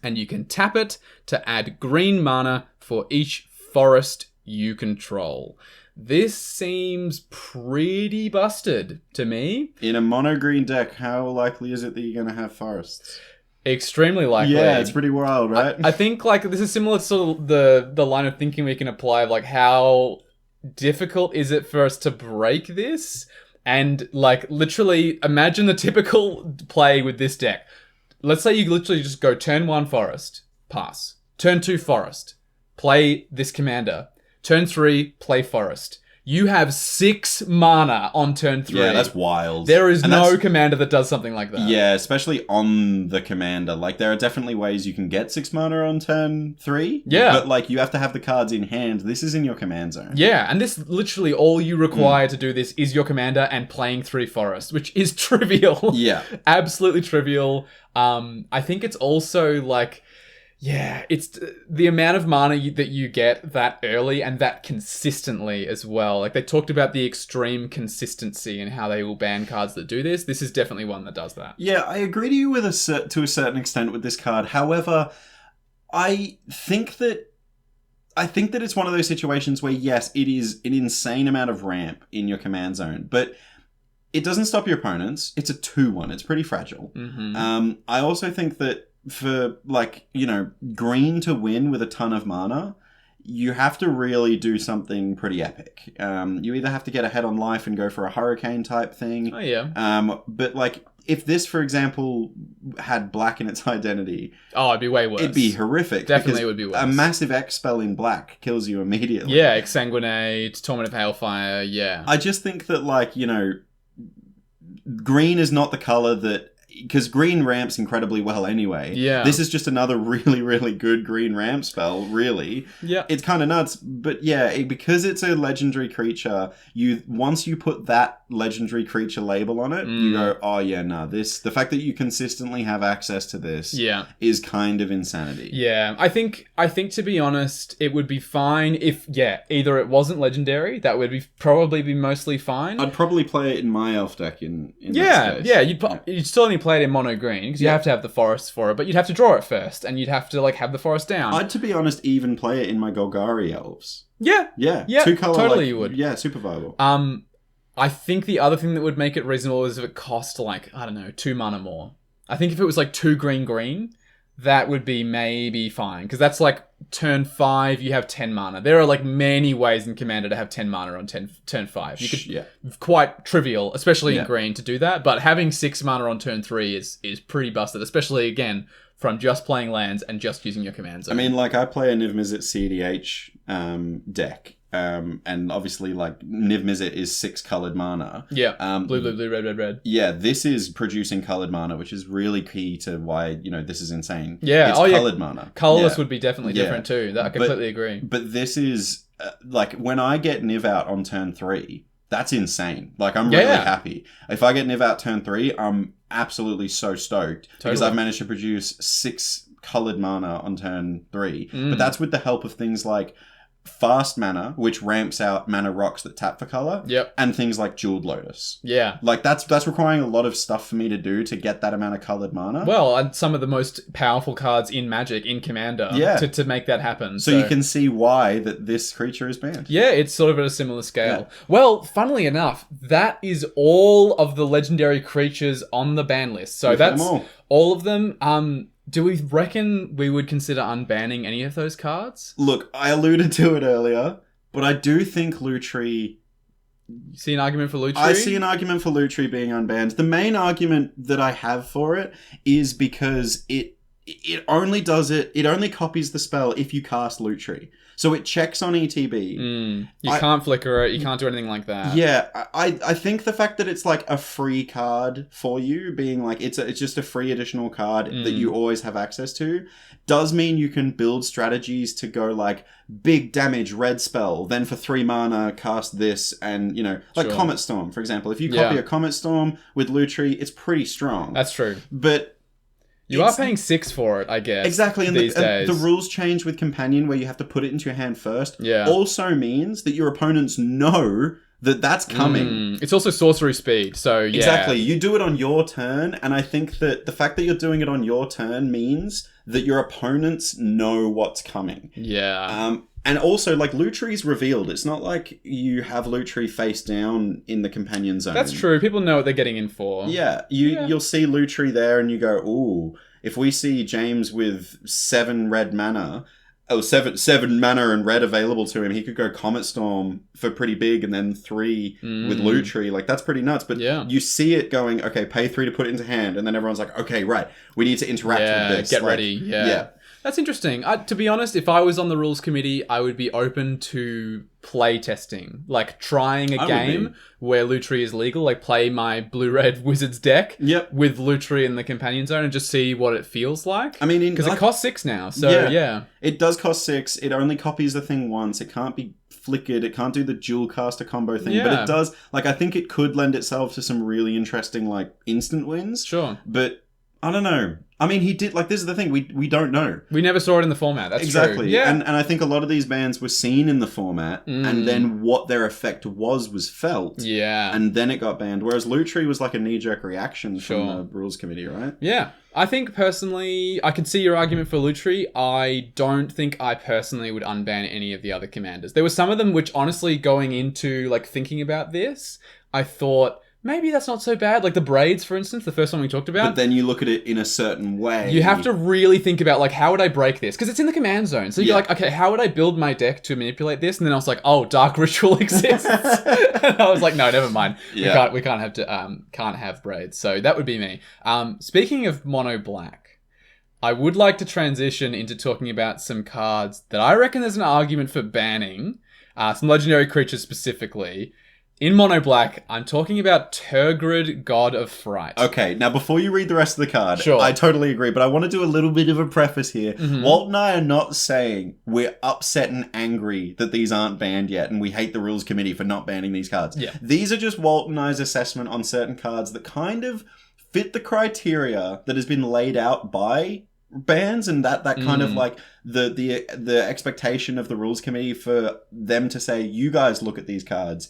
and you can tap it to add green mana for each forest you control. This seems pretty busted to me. In a mono green deck, how likely is it that you're going to have forests? Extremely likely. Yeah, it's pretty wild, right? I think like this is similar to sort of the line of thinking we can apply of like how difficult is it for us to break this? And like literally imagine the typical play with this deck. Let's say you literally just go turn 1 forest, pass. Turn 2 forest, play this commander. Turn 3, play forest. You have 6 mana on turn 3. Yeah, that's wild. There is no commander that does something like that. Yeah, especially on the commander. Like, there are definitely ways you can get 6 mana on turn 3. Yeah. But, like, you have to have the cards in hand. This is in your command zone. Yeah, and this literally all you require to do this is your commander and playing 3 forests, which is trivial. Yeah. Absolutely trivial. I think it's also, like... Yeah, it's the amount of mana that you get that early and that consistently as well. Like, they talked about the extreme consistency and how they will ban cards that do this. This is definitely one that does that. Yeah, I agree to you to a certain extent with this card. However, I think that it's one of those situations where, yes, it is an insane amount of ramp in your command zone, but it doesn't stop your opponents. It's a 2/1. It's pretty fragile. I also think that for, like, you know, green to win with a ton of mana, you have to really do something pretty epic. You either have to get ahead on life and go for a hurricane type thing. Oh, yeah. But, like, if this, for example, had black in its identity... Oh, it'd be way worse. It'd be horrific. Definitely would be worse. A massive X spell in black kills you immediately. Yeah, Exsanguinate, Torment of Hailfire, yeah. I just think that, like, you know, green is not the color that... Because green ramps incredibly well anyway. Yeah. This is just another really, really good green ramp spell, really. Yeah. It's kind of nuts. But yeah, because it's a legendary creature, once you put that legendary creature label on it, you go, oh yeah, nah, the fact that you consistently have access to this is kind of insanity. Yeah. I think to be honest, it would be fine if, either it wasn't legendary, that would probably be mostly fine. I'd probably play it in my elf deck in that space. Yeah, you'd still only play it in mono green because you have to have the forests for it, but you'd have to draw it first and you'd have to like have the forest down. I'd, to be honest, even play it in my Golgari elves. Yeah. 2 color, totally like, you would. Yeah, super viable. I think the other thing that would make it reasonable is if it cost like, I don't know, 2 mana more. I think if it was like 2 green, that would be maybe fine. Because that's like turn 5, you have 10 mana. There are like many ways in Commander to have 10 mana on turn 5. You could quite trivial, especially in green, to do that. But having 6 mana on turn 3 is pretty busted, especially again from just playing lands and just using your command zone. I mean, like, I play a Niv Mizzet CDH deck. And obviously, like, Niv Mizzet is 6 colored mana. Yeah. Blue, red. Yeah, this is producing colored mana, which is really key to why, you know, this is insane. Yeah. It's colored mana. Colorless would be definitely different too. I completely agree. But this is, like, when I get Niv out on turn 3, that's insane. Like, I'm really happy. If I get Niv out turn 3, I'm absolutely so stoked. Because I've managed to produce 6 colored mana on turn 3. But that's with the help of things like fast mana, which ramps out mana rocks that tap for color, and things like Jeweled Lotus. Yeah. Like, that's requiring a lot of stuff for me to do to get that amount of colored mana. Well, and some of the most powerful cards in Magic, in Commander, to make that happen. So you can see why that this creature is banned. Yeah, it's sort of at a similar scale. Yeah. Well, funnily enough, that is all of the legendary creatures on the ban list. So that's all of them. Do we reckon we would consider unbanning any of those cards? Look, I alluded to it earlier, but I do think Lutri... You see an argument for Lutri? I see an argument for Lutri being unbanned. The main argument that I have for it is because it only copies the spell if you cast Lutri. So it checks on ETB. You can't flicker it. You can't do anything like that. Yeah, I think the fact that it's like a free card for you, being like it's just a free additional card that you always have access to, does mean you can build strategies to go like big damage red spell, then for 3 mana cast this, and you know, like Comet Storm, for example. If you copy a Comet Storm with Lutri, it's pretty strong. That's true. But You are paying 6 for it, I guess. Exactly, and these days. the rules change with Companion where you have to put it into your hand first. Yeah. Also means that your opponents know that that's coming. It's also sorcery speed, so yeah. Exactly, you do it on your turn, and I think that the fact that you're doing it on your turn means that your opponents know what's coming. Yeah. And also, like, Loot Tree's revealed. It's not like you have Loot Tree face down in the Companion Zone. That's true. People know what they're getting in for. Yeah, you'll see Loot Tree there and you go, ooh, if we see James with 7 red mana, seven mana and red available to him, he could go Comet Storm for pretty big and then 3 with Loot Tree. Like, that's pretty nuts. But you see it going, okay, pay 3 to put it into hand, and then everyone's like, okay, right, we need to interact with this. Get ready. Yeah. That's interesting. To be honest, if I was on the rules committee, I would be open to play testing. Like, trying a game where Loot Tree is legal. Like, play my Blue-Red Wizards deck with Loot Tree in the Companion Zone and just see what it feels like. I mean, because it costs 6 now. So, yeah. It does cost 6. It only copies the thing once. It can't be flickered. It can't do the dual caster combo thing. But it does. Like, I think it could lend itself to some really interesting, like, instant wins. Sure. But I don't know. I mean, he did, like, this is the thing, we don't know. We never saw it in the format, that's exactly. True. Yeah. And I think a lot of these bans were seen in the format, and then what their effect was felt. Yeah. And then it got banned. Whereas Loot Tree was like a knee-jerk reaction from the rules committee, right? Yeah. I think, personally, I can see your argument for Loot Tree. I don't think I personally would unban any of the other commanders. There were some of them which, honestly, going into, like, thinking about this, I thought, maybe that's not so bad. Like the braids, for instance, the first one we talked about. But then you look at it in a certain way. You have to really think about, like, how would I break this? Because it's in the command zone. So you're like, okay, how would I build my deck to manipulate this? And then I was like, oh, Dark Ritual exists. And I was like, no, never mind. Yeah. We can't have braids. So that would be me. Speaking of mono black, I would like to transition into talking about some cards that I reckon there's an argument for banning. Some legendary creatures specifically. In mono black, I'm talking about Tergrid, God of Fright. Okay, now before you read the rest of the card, I totally agree, but I want to do a little bit of a preface here. Walt and I are not saying we're upset and angry that these aren't banned yet, and we hate the rules committee for not banning these cards. Yeah. These are just Walt and I's assessment on certain cards that kind of fit the criteria that has been laid out by bans, and that kind of like the expectation of the rules committee for them to say, you guys look at these cards,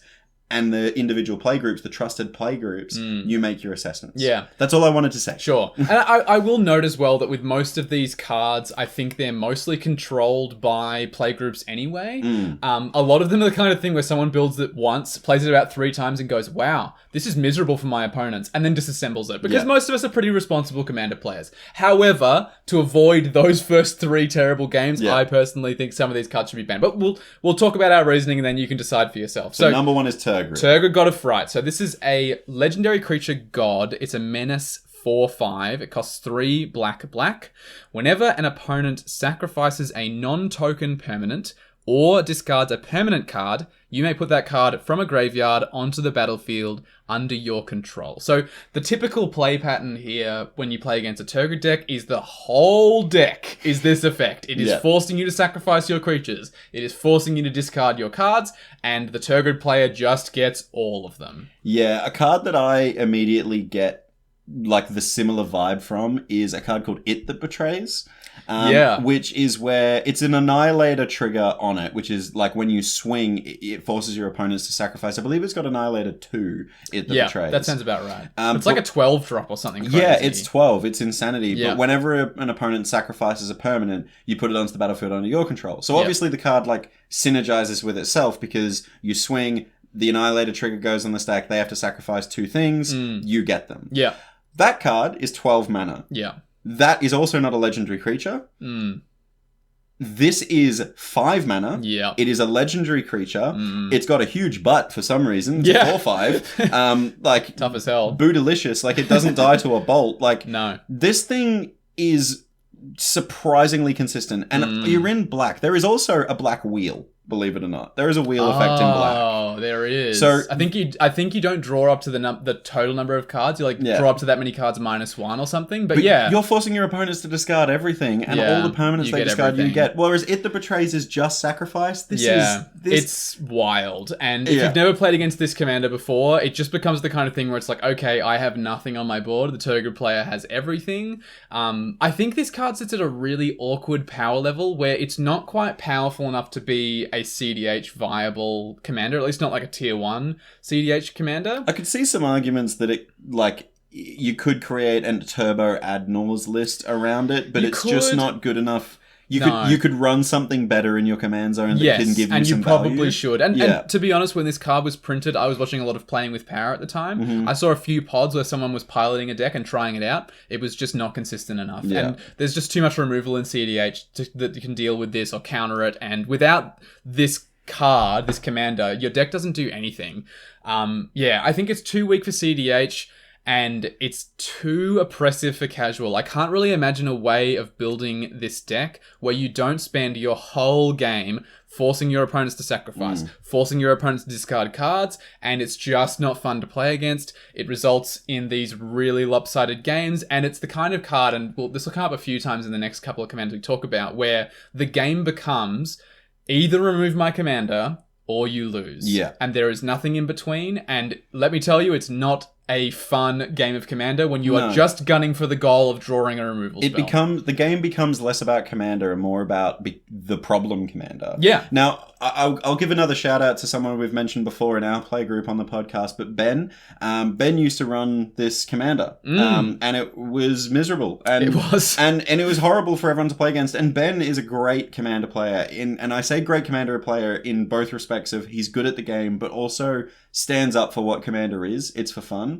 and the individual playgroups, the trusted playgroups, you make your assessments. Yeah. That's all I wanted to say. Sure. And I will note as well that with most of these cards, I think they're mostly controlled by playgroups anyway. A lot of them are the kind of thing where someone builds it once, plays it about 3 times and goes, wow, this is miserable for my opponents, and then disassembles it. Because most of us are pretty responsible Commander players. However, to avoid those first 3 terrible games, I personally think some of these cards should be banned. But we'll talk about our reasoning and then you can decide for yourself. So number 1 is Tergrid. Tergrid, God of Fright. So this is a legendary creature god. It's a menace 4/5. It costs 3 black. Whenever an opponent sacrifices a non-token permanent or discards a permanent card, you may put that card from a graveyard onto the battlefield under your control. So the typical play pattern here when you play against a Tergrid deck is the whole deck is this effect. It is forcing you to sacrifice your creatures. It is forcing you to discard your cards, and the Tergrid player just gets all of them. Yeah, a card that I immediately get like the similar vibe from is a card called It That Betrays. Which is where it's an Annihilator trigger on it, which is like when you swing, it forces your opponents to sacrifice. I believe it's got Annihilator 2, It That Betrays. That sounds about right. It's like a 12 drop or something crazy. Yeah, it's 12. It's insanity. Yeah. But whenever an opponent sacrifices a permanent, you put it onto the battlefield under your control. So obviously the card like synergizes with itself because you swing, the Annihilator trigger goes on the stack, they have to sacrifice 2 things, you get them. Yeah. That card is 12 mana. Yeah. That is also not a legendary creature. This is 5 mana. Yeah. It is a legendary creature. It's got a huge butt for some reason. It's 4/5. Like tough as hell. Bootylicious. Like it doesn't die to a bolt. Like no. This thing is surprisingly consistent. And you're in black. There is also a black wheel. Believe it or not, there is a wheel effect in black. Oh, there is. So I think you don't draw up to the total number of cards. You draw up to that many cards -1 or something. But yeah, you're forcing your opponents to discard everything, and all the permanents they discard everything. you get. Whereas It That Betrays is just sacrifice. It's wild. And if you've never played against this commander before, it just becomes the kind of thing where it's like, okay, I have nothing on my board. The Turgid player has everything. I think this card sits at a really awkward power level where it's not quite powerful enough to be a CDH viable commander, at least not like a tier 1 CDH commander. I could see some arguments that it, like, you could create a turbo Adnors list around it, but it's just not good enough. You could run something better in your command zone that can give you some value. And you probably should. And to be honest, when this card was printed, I was watching a lot of Playing with Power at the time. Mm-hmm. I saw a few pods where someone was piloting a deck and trying it out. It was just not consistent enough. Yeah. And there's just too much removal in CDH that you can deal with this or counter it. And without this card, this commander, your deck doesn't do anything. I think it's too weak for CDH. And it's too oppressive for casual. I can't really imagine a way of building this deck where you don't spend your whole game forcing your opponents to sacrifice, forcing your opponents to discard cards, and it's just not fun to play against. It results in these really lopsided games, and it's the kind of card, and this will come up a few times in the next couple of commanders we talk about, where the game becomes either remove my commander or you lose. Yeah. And there is nothing in between, and let me tell you, it's not a fun game of Commander when you are just gunning for the goal of drawing a removal spell. The game becomes less about Commander and more about the problem Commander. Yeah. Now, I'll give another shout out to someone we've mentioned before in our play group on the podcast, but Ben. Ben used to run this Commander, and it was miserable. And it was. And it was horrible for everyone to play against. And Ben is a great Commander player, and I say great Commander player in both respects of he's good at the game, but also stands up for what Commander is. It's for fun.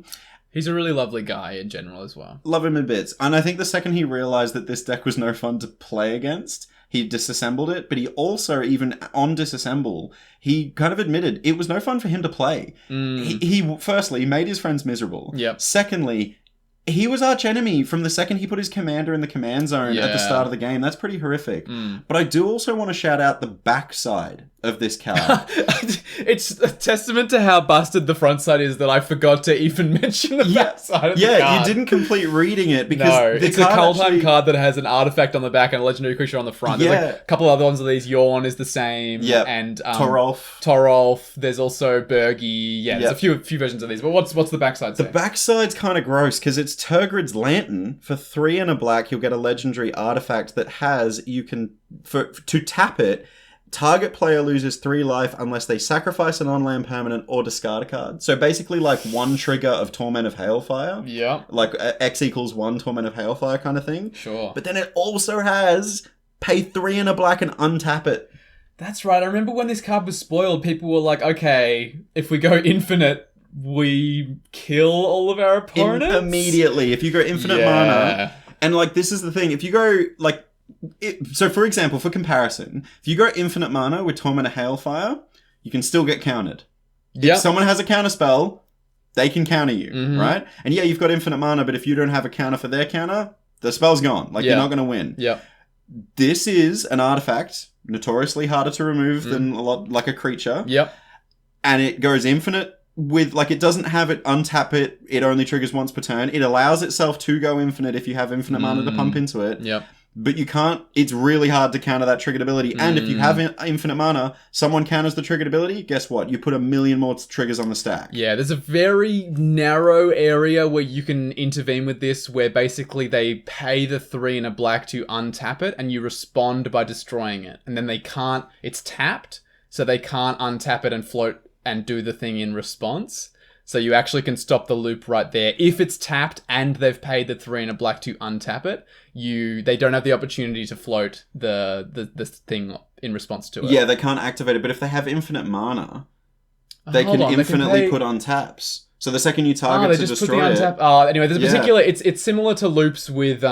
He's a really lovely guy in general as well. Love him in bits. And I think the second he realized that this deck was no fun to play against, he disassembled it. But he also, even on disassemble, he kind of admitted it was no fun for him to play. He firstly made his friends miserable. Yep. Secondly, he was arch enemy from the second he put his commander in the command zone at the start of the game. That's pretty horrific. But I do also want to shout out the backside of this card. It's a testament to how busted the front side is that I forgot to even mention the backside of the card. Yeah, you didn't complete reading it because it's a Kaldheim card that has an artifact on the back and a legendary creature on the front. There's like a couple other ones of these. Yorn is the same. Yeah. And Torolf. There's also Bergie. Yeah, there's a few versions of these. But what's the backside say? The backside's kind of gross because it's Turgrid's Lantern. For 3 and a black, you'll get a legendary artifact that has, to tap it, target player loses 3 life unless they sacrifice an on-land permanent or discard a card. So basically like 1 trigger of Torment of Hailfire. Yeah. Like X equals 1 Torment of Hailfire kind of thing. Sure. But then it also has pay 3 and a black and untap it. That's right. I remember when this card was spoiled, people were like, okay, if we go infinite, we kill all of our opponents? Immediately. If you go infinite mana. And like, this is the thing. If you go like, so for example, for comparison, if you go infinite mana with Torment of Hailfire, you can still get countered. If someone has a counter spell, they can counter you, right? And yeah, you've got infinite mana, but if you don't have a counter for their counter, the spell's gone. Like, you're not going to win. Yeah. This is an artifact, notoriously harder to remove than like a creature. Yep. And it goes infinite with, like, it doesn't have it untap it. It only triggers once per turn. It allows itself to go infinite if you have infinite mana to pump into it. Yep. But you can't, it's really hard to counter that triggered ability. And if you have infinite mana, someone counters the triggered ability, guess what? You put 1 million more triggers on the stack. Yeah, there's a very narrow area where you can intervene with this, where basically they pay the 3 and a black to untap it, and you respond by destroying it. And then they can't, it's tapped, so they can't untap it and float and do the thing in response. So you actually can stop the loop right there. If it's tapped and they've paid the 3 and a black to untap it, they don't have the opportunity to float the thing in response to it. Yeah, they can't activate it, but if they have infinite mana, they can infinitely put on taps. So the second you target to destroy it. Anyway, there's a particular. It's similar to loops with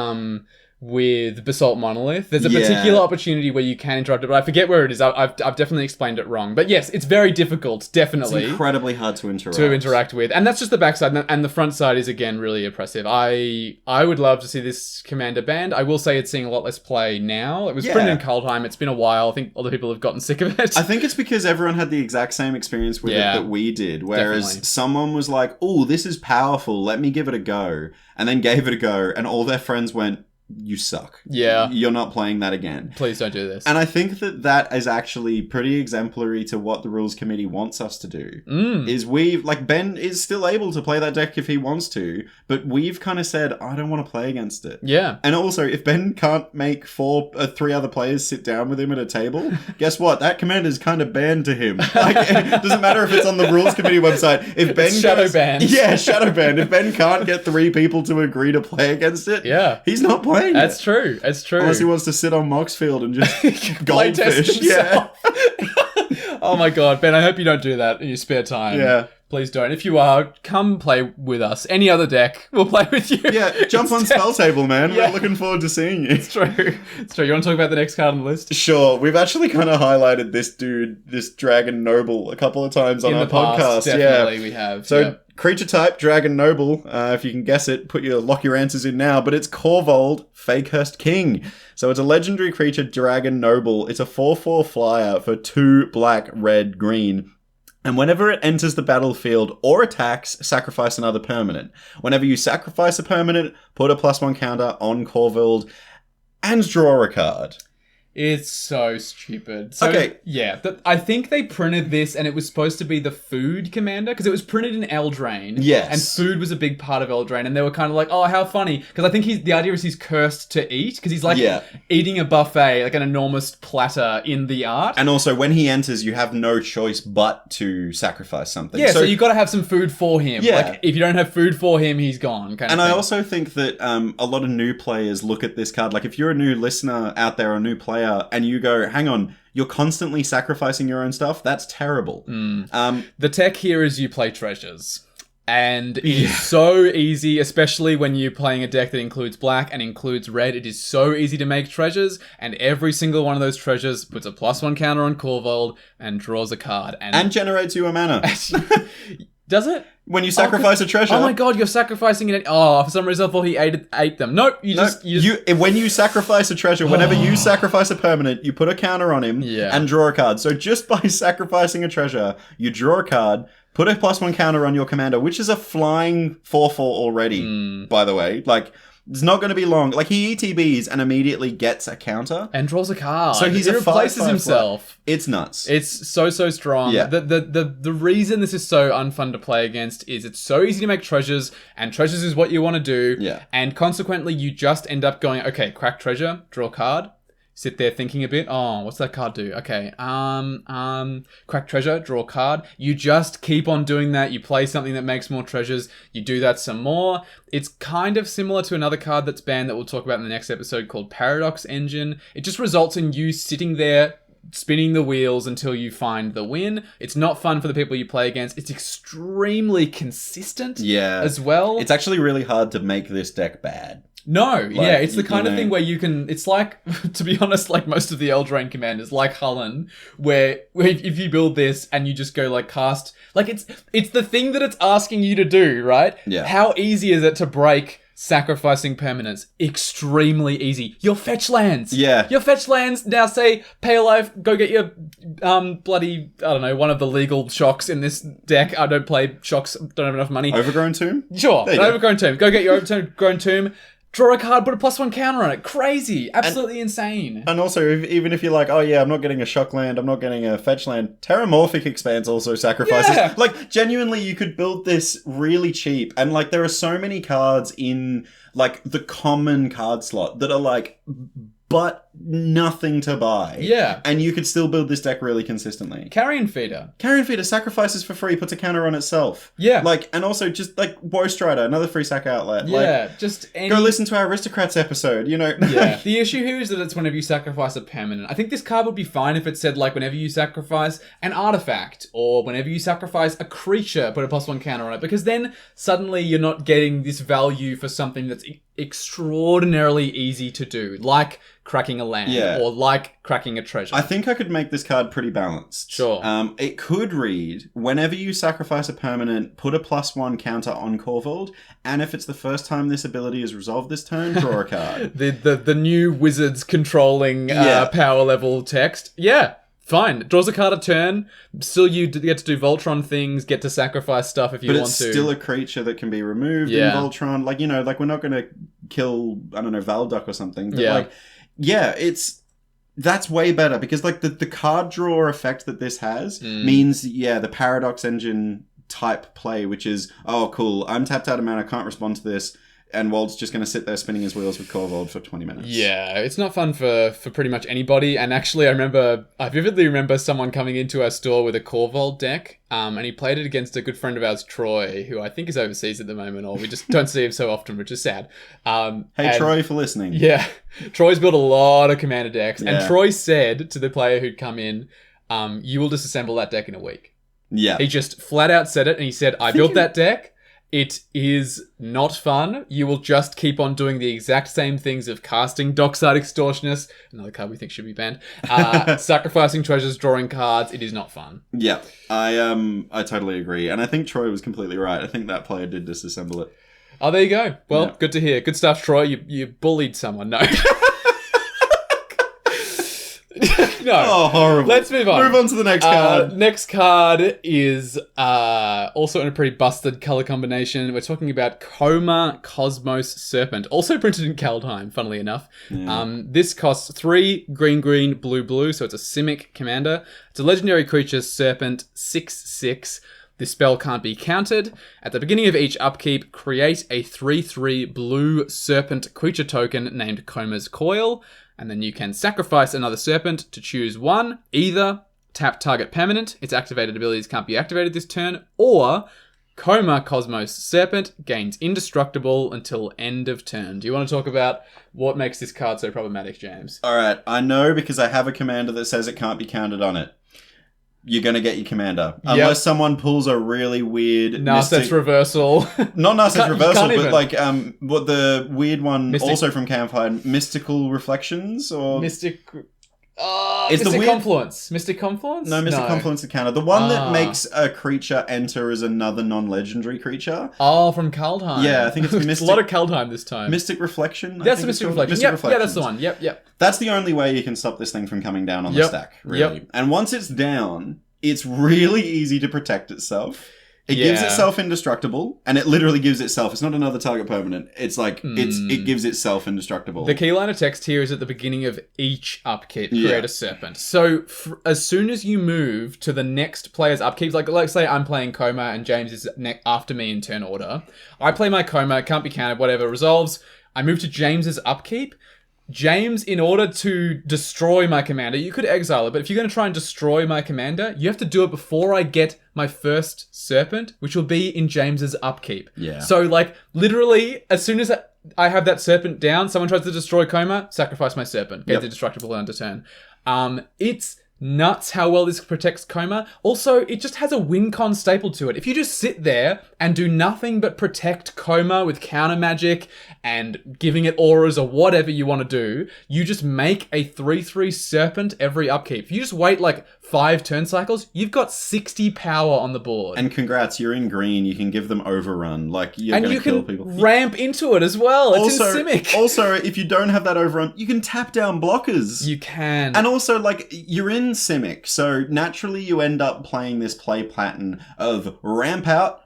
with Basalt Monolith. There's a particular opportunity where you can interrupt it, but I forget where it is. I've definitely explained it wrong. But yes, it's very difficult, definitely. It's incredibly hard to interact with. And that's just the backside, and the front side is, again, really oppressive. I would love to see this commander banned. I will say it's seeing a lot less play now. It was printed in Kaldheim. It's been a while. I think other people have gotten sick of it. I think it's because everyone had the exact same experience with it that we did, whereas someone was like, oh, this is powerful, let me give it a go, and then gave it a go, and all their friends went, you suck. Yeah. You're not playing that again. Please don't do this. And I think that is actually pretty exemplary to what the rules committee wants us to do. Is Ben is still able to play that deck if he wants to, but we've kind of said, I don't want to play against it. Yeah. And also, if Ben can't make three other players sit down with him at a table, guess what? That commander's kind of banned to him. Like, it doesn't matter if it's on the rules committee website. If Ben shadow banned. Yeah, shadow banned. If Ben can't get 3 people to agree to play against it, he's not playing. That's true. That's true. Unless he wants to sit on Moxfield and just goldfish. Yeah. Oh my god, Ben, I hope you don't do that in your spare time. Yeah. Please don't. If you are, come play with us. Any other deck, we'll play with you. Yeah, jump on Spell Table, man. We're looking forward to seeing you. It's true. It's true. You want to talk about the next card on the list? Sure. We've actually kind of highlighted this dude, this Dragon Noble, a couple of times on our podcast. Definitely, we have. So, creature type, Dragon Noble. If you can guess it, lock your answers in now. But it's Korvold, Fakehurst King. So it's a legendary creature, Dragon Noble. It's a 4/4 flyer for 2 black, red, green. And whenever it enters the battlefield or attacks, sacrifice another permanent. Whenever you sacrifice a permanent, put a +1 counter on Korvold and draw a card. It's so stupid. So, okay. Yeah. I think they printed this and it was supposed to be the food commander because it was printed in Eldraine. Yes. And food was a big part of Eldraine. And they were kind of like, oh, how funny. Because I think the idea is he's cursed to eat because he's like eating a buffet, like an enormous platter in the art. And also when he enters, you have no choice but to sacrifice something. Yeah, so you've got to have some food for him. Yeah. Like if you don't have food for him, he's gone. And I also think that a lot of new players look at this card. Like if you're a new listener out there, or a new player, and you go, hang on, you're constantly sacrificing your own stuff? That's terrible. The tech here is you play treasures. And it is so easy, especially when you're playing a deck that includes black and includes red. It is so easy to make treasures, and every single one of those treasures puts a +1 counter on Korvold and draws a card. And generates you a mana. Does it? When you sacrifice a treasure. Oh my god, you're sacrificing it. Oh, for some reason I thought he ate them. Nope, when you sacrifice a treasure, whenever you sacrifice a permanent, you put a counter on him and draw a card. So just by sacrificing a treasure, you draw a card, put a +1 counter on your commander, which is a flying 4/4 already, by the way. Like, it's not going to be long. Like, he ETBs and immediately gets a counter. And draws a card. So he replaces himself. It's nuts. It's so strong. Yeah. The reason this is so unfun to play against is it's so easy to make treasures, and treasures is what you want to do. Yeah. And consequently, you just end up going, okay, crack treasure, draw card. Sit there thinking a bit. Oh, what's that card do? Okay. Crack treasure, draw card. You just keep on doing that. You play something that makes more treasures. You do that some more. It's kind of similar to another card that's banned that we'll talk about in the next episode called Paradox Engine. It just results in you sitting there spinning the wheels until you find the win. It's not fun for the people you play against. It's extremely consistent as well. It's actually really hard to make this deck bad. No, it's the kind of thing where you can, it's like, to be honest, like most of the Eldraine commanders, like Hullen, where if you build this and you just go like cast, like it's the thing that it's asking you to do, right? Yeah. How easy is it to break sacrificing permanents? Extremely easy. Your fetch lands. Yeah. Your fetch lands, now say, pay a life, go get your bloody, I don't know, one of the legal shocks in this deck. I don't play shocks, don't have enough money. Overgrown Tomb? Sure, Overgrown Tomb. Go get your Overgrown Tomb. Draw a card, put a +1 counter on it. Crazy. Absolutely insane. And also, even if you're like, oh yeah, I'm not getting a shock land, I'm not getting a fetch land, Terramorphic Expanse also sacrifices. Yeah. Like, genuinely, you could build this really cheap. And like, there are so many cards in like the common card slot that are like, but nothing to buy. Yeah. And you could still build this deck really consistently. Carrion Feeder. Carrion Feeder sacrifices for free, puts a counter on itself. Yeah. Like, and also just like Woe Strider, another free sack outlet. Yeah, like, just any... Go listen to our Aristocrats episode, you know? Yeah. The issue here is that it's whenever you sacrifice a permanent. I think this card would be fine if it said like whenever you sacrifice an artifact or whenever you sacrifice a creature, put a +1 counter on it, because then suddenly you're not getting this value for something that's extraordinarily easy to do, like cracking a land or like cracking a treasure. I think I could make this card pretty balanced. Sure. It could read, whenever you sacrifice a permanent, put a +1 counter on Corvold, and if it's the first time this ability is resolved this turn, draw a card. the new wizards controlling power level text. Yeah. Fine. Draws a card a turn. Still, you get to do Voltron things, get to sacrifice stuff if you want to. But it's still a creature that can be removed in Voltron. Like, you know, like we're not going to kill, I don't know, Valduck or something. But like, that's way better because like the card draw effect that this has means, the Paradox Engine type play, which is, oh, cool, I'm tapped out of mana, can't respond to this. And Walt's just going to sit there spinning his wheels with Corvold for 20 minutes. Yeah, it's not fun for pretty much anybody. And actually, I vividly remember someone coming into our store with a Corvold deck. And he played it against a good friend of ours, Troy, who I think is overseas at the moment, or we just don't see him so often, which is sad. Hey, Troy, for listening. Yeah, Troy's built a lot of commander decks. Yeah. And Troy said to the player who'd come in, you will disassemble that deck in a week. Yeah. He just flat out said it, and he said, I built that deck. It is not fun. You will just keep on doing the exact same things of casting Dockside Extortionist, another card we think should be banned, sacrificing treasures, drawing cards. It is not fun. Yeah, I totally agree. And I think Troy was completely right. I think that player did disassemble it. Oh, there you go. Well, good to hear. Good stuff, Troy. You bullied someone. No. No. Oh, horrible. Let's move on. Move on to the next card. Next card is also in a pretty busted color combination. We're talking about Coma Cosmos Serpent, also printed in Kaldheim, funnily enough. Yeah. This costs 3 green, blue, so it's a Simic commander. It's a legendary creature, Serpent, 6/6. This spell can't be countered. At the beginning of each upkeep, create a 3/3 blue Serpent creature token named Coma's Coil. And then you can sacrifice another serpent to choose one. Either tap target permanent, its activated abilities can't be activated this turn, or Coma Cosmos Serpent gains indestructible until end of turn. Do you want to talk about what makes this card so problematic, James? Alright, I know because I have a commander that says it can't be counted on it. You're going to get your commander. Unless someone pulls a really weird... Narset's Reversal. Not Narset's Reversal, but like what the weird one also from Campfire, Mystical Reflections or... Mystic Confluence. Mystic Confluence? No, Mystic Confluence is counter. The one that makes a creature enter as another non-legendary creature. Oh, from Kaldheim. Yeah, I think it's Mystic... a lot of Kaldheim this time. Mystic Reflection? That's the Mystic Reflection. Yeah, that's the one. Yep. That's the only way you can stop this thing from coming down on the stack, really. Yep. And once it's down, it's really easy to protect itself. It gives itself indestructible, and it literally gives itself. It's not another target permanent. It's like, it gives itself indestructible. The key line of text here is at the beginning of each upkeep, create a serpent. So as soon as you move to the next player's upkeep, like let's say I'm playing Coma and James is after me in turn order. I play my Coma, can't be counted, whatever, resolves. I move to James's upkeep. James, in order to destroy my commander, you could exile it, but if you're going to try and destroy my commander, you have to do it before I get my first serpent, which will be in James's upkeep. Yeah. So, like, literally, as soon as I have that serpent down, someone tries to destroy Coma, sacrifice my serpent, get the destructible end of turn. It's nuts how well this protects Coma. Also, it just has a win con staple to it. If you just sit there and do nothing but protect Coma with counter magic and giving it auras or whatever you want to do, you just make a 3/3 serpent every upkeep. If you just wait like 5 turn cycles, you've got 60 power on the board. And congrats, you're in green. You can give them overrun. Like, you're going to kill people. And you can ramp into it as well. It's in Simic. Also, if you don't have that overrun, you can tap down blockers. You can. And also, like, you're in Simic, so naturally you end up playing this play pattern of ramp out,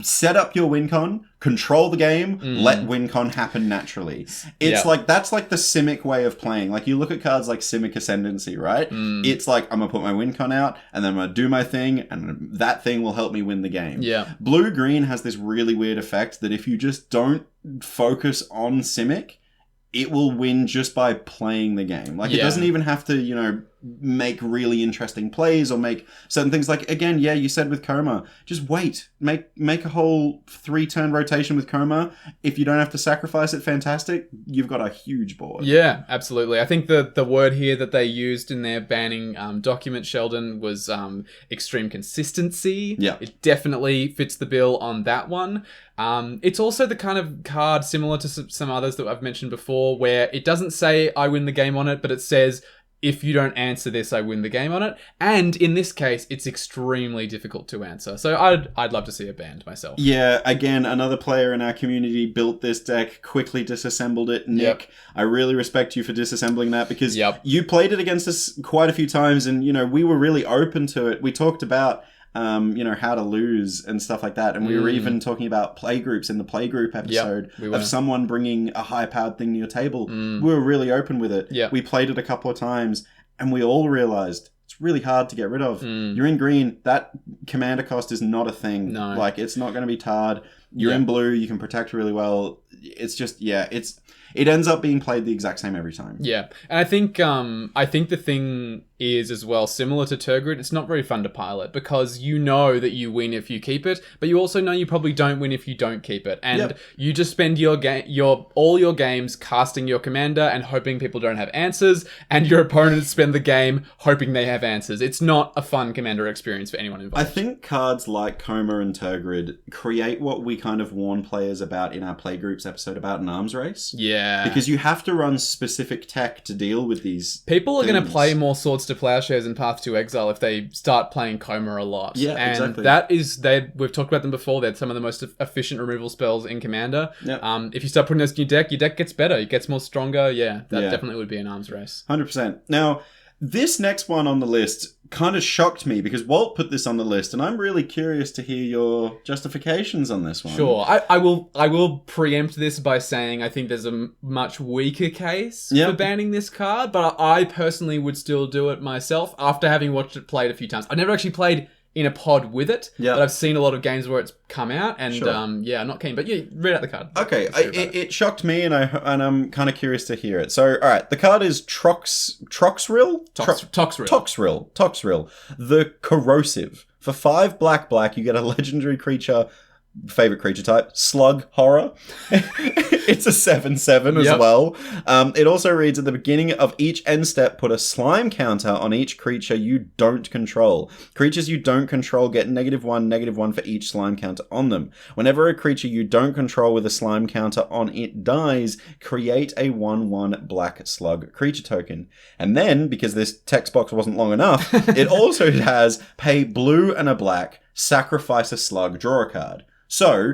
set up your win con, control the game, let win con happen naturally. It's like, that's like the Simic way of playing. Like, you look at cards like Simic Ascendancy, right? It's like, I'm gonna put my win con out, and then I'm gonna do my thing, and that thing will help me win the game. Yeah. Blue-green has this really weird effect that if you just don't focus on Simic, it will win just by playing the game. Like, it doesn't even have to, make really interesting plays or make certain things. Like, again, yeah, you said with Coma, just wait. Make a whole 3-turn rotation with Coma. If you don't have to sacrifice it, fantastic. You've got a huge board. Yeah, absolutely. I think the word here that they used in their banning document, Sheldon, was extreme consistency. Yeah. It definitely fits the bill on that one. It's also the kind of card similar to some others that I've mentioned before, where it doesn't say I win the game on it, but it says if you don't answer this, I win the game on it. And in this case, it's extremely difficult to answer. So I'd love to see it banned myself. Yeah, again, another player in our community built this deck, quickly disassembled it. Nick, Yep. I really respect you for disassembling that, because Yep. you played it against us quite a few times, and, we were really open to it. We talked about how to lose and stuff like that. And we were even talking about play groups in the playgroup episode we were. of someone bringing a high-powered thing to your table. We were really open with it. Yeah. We played it a couple of times, and we all realized it's really hard to get rid of. You're in green. That commander cost is not a thing. No. Like, it's not going to be tarred. You're in blue. You can protect really well. It's just, it ends up being played the exact same every time. Yeah, and I think the thing is as well, similar to Tergrid, it's not very fun to pilot, because you know that you win if you keep it, but you also know you probably don't win if you don't keep it, and you just spend all your games casting your commander and hoping people don't have answers, and your opponents spend the game hoping they have answers. It's not a fun commander experience for anyone involved. I think cards like Coma and Tergrid create what we kind of warn players about in our Playgroups episode about an arms race. Yeah. Because you have to run specific tech to deal with these People are going to things. play more Swords to Plowshares and Path to Exile if they start playing Coma a lot. Yeah, and exactly. we've talked about them before. They're some of the most efficient removal spells in Commander. Yep. If you start putting those in your deck gets better. It gets more stronger. Yeah, that definitely would be an arms race. 100%. Now, this next one on the list kind of shocked me, because Walt put this on the list, and I'm really curious to hear your justifications on this one. Sure. I will preempt this by saying I think there's a much weaker case for banning this card, but I personally would still do it myself after having watched it played a few times. I've never actually played in a pod with it, but I've seen a lot of games where it's come out, and I'm not keen. But read out the card. Okay, it shocked me, and I'm kind of curious to hear it. So, all right, the card is Toxrill, the Corrosive. For 5 black, you get a legendary creature. Favorite creature type, Slug Horror. It's a 7/7 as well. It also reads, at the beginning of each end step, put a slime counter on each creature you don't control. Creatures you don't control get -1 for each slime counter on them. Whenever a creature you don't control with a slime counter on it dies, create a 1/1 black slug creature token. And then, because this text box wasn't long enough, it also has pay blue and a black, sacrifice a slug, draw a card. So,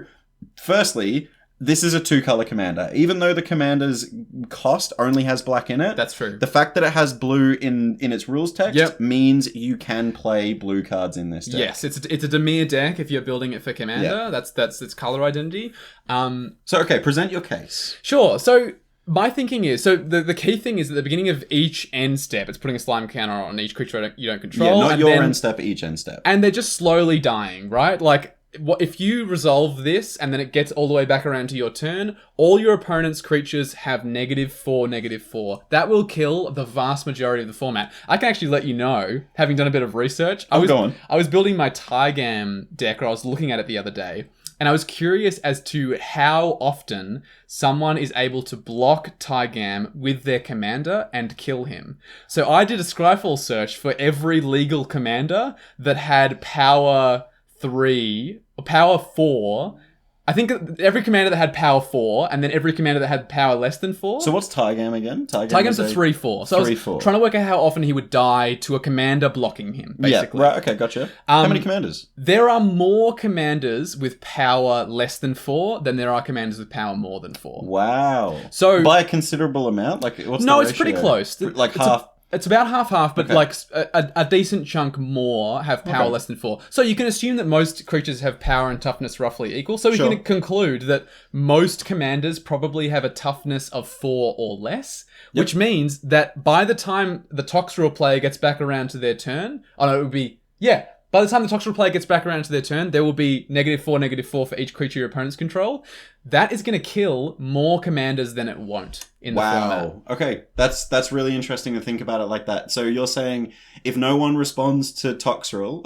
firstly, this is a 2-color commander. Even though the commander's cost only has black in it, that's true. The fact that it has blue in its rules text means you can play blue cards in this deck. Yes, it's a Dimir deck if you're building it for commander. That's its color identity. So, okay, present your case. Sure. So, my thinking is, the key thing is at the beginning of each end step, it's putting a slime counter on each creature you don't control. Yeah, not your end step, each end step. And they're just slowly dying, right? Like, if you resolve this and then it gets all the way back around to your turn, all your opponent's creatures have -4/-4. That will kill the vast majority of the format. I can actually let you know, having done a bit of research. I was building my Tygam deck, or I was looking at it the other day, and I was curious as to how often someone is able to block Tygam with their commander and kill him. So I did a Scryfall search for every legal commander that had power 3 or power 4. I think every commander that had power 4, and then every commander that had power less than 4. So what's Tygam again? Tygam's a 3/4. So 3/4. I was trying to work out how often he would die to a commander blocking him, basically. Yeah, right, okay, gotcha. How many commanders? There are more commanders with power less than 4 than there are commanders with power more than 4. Wow. So by a considerable amount? Like, what's the No, ratio? it's pretty close. Like half. It's about half-half, but like a decent chunk more have power less than 4. So you can assume that most creatures have power and toughness roughly equal. So we can conclude that most commanders probably have a toughness of 4 or less, which means that by the time the Toxrill player gets back around to their turn, it would be, by the time the Toxrill player gets back around to their turn, there will be -4/-4 for each creature your opponents control. That is going to kill more commanders than it won't in the format. Okay, that's really interesting to think about it like that. So you're saying if no one responds to Toxrill,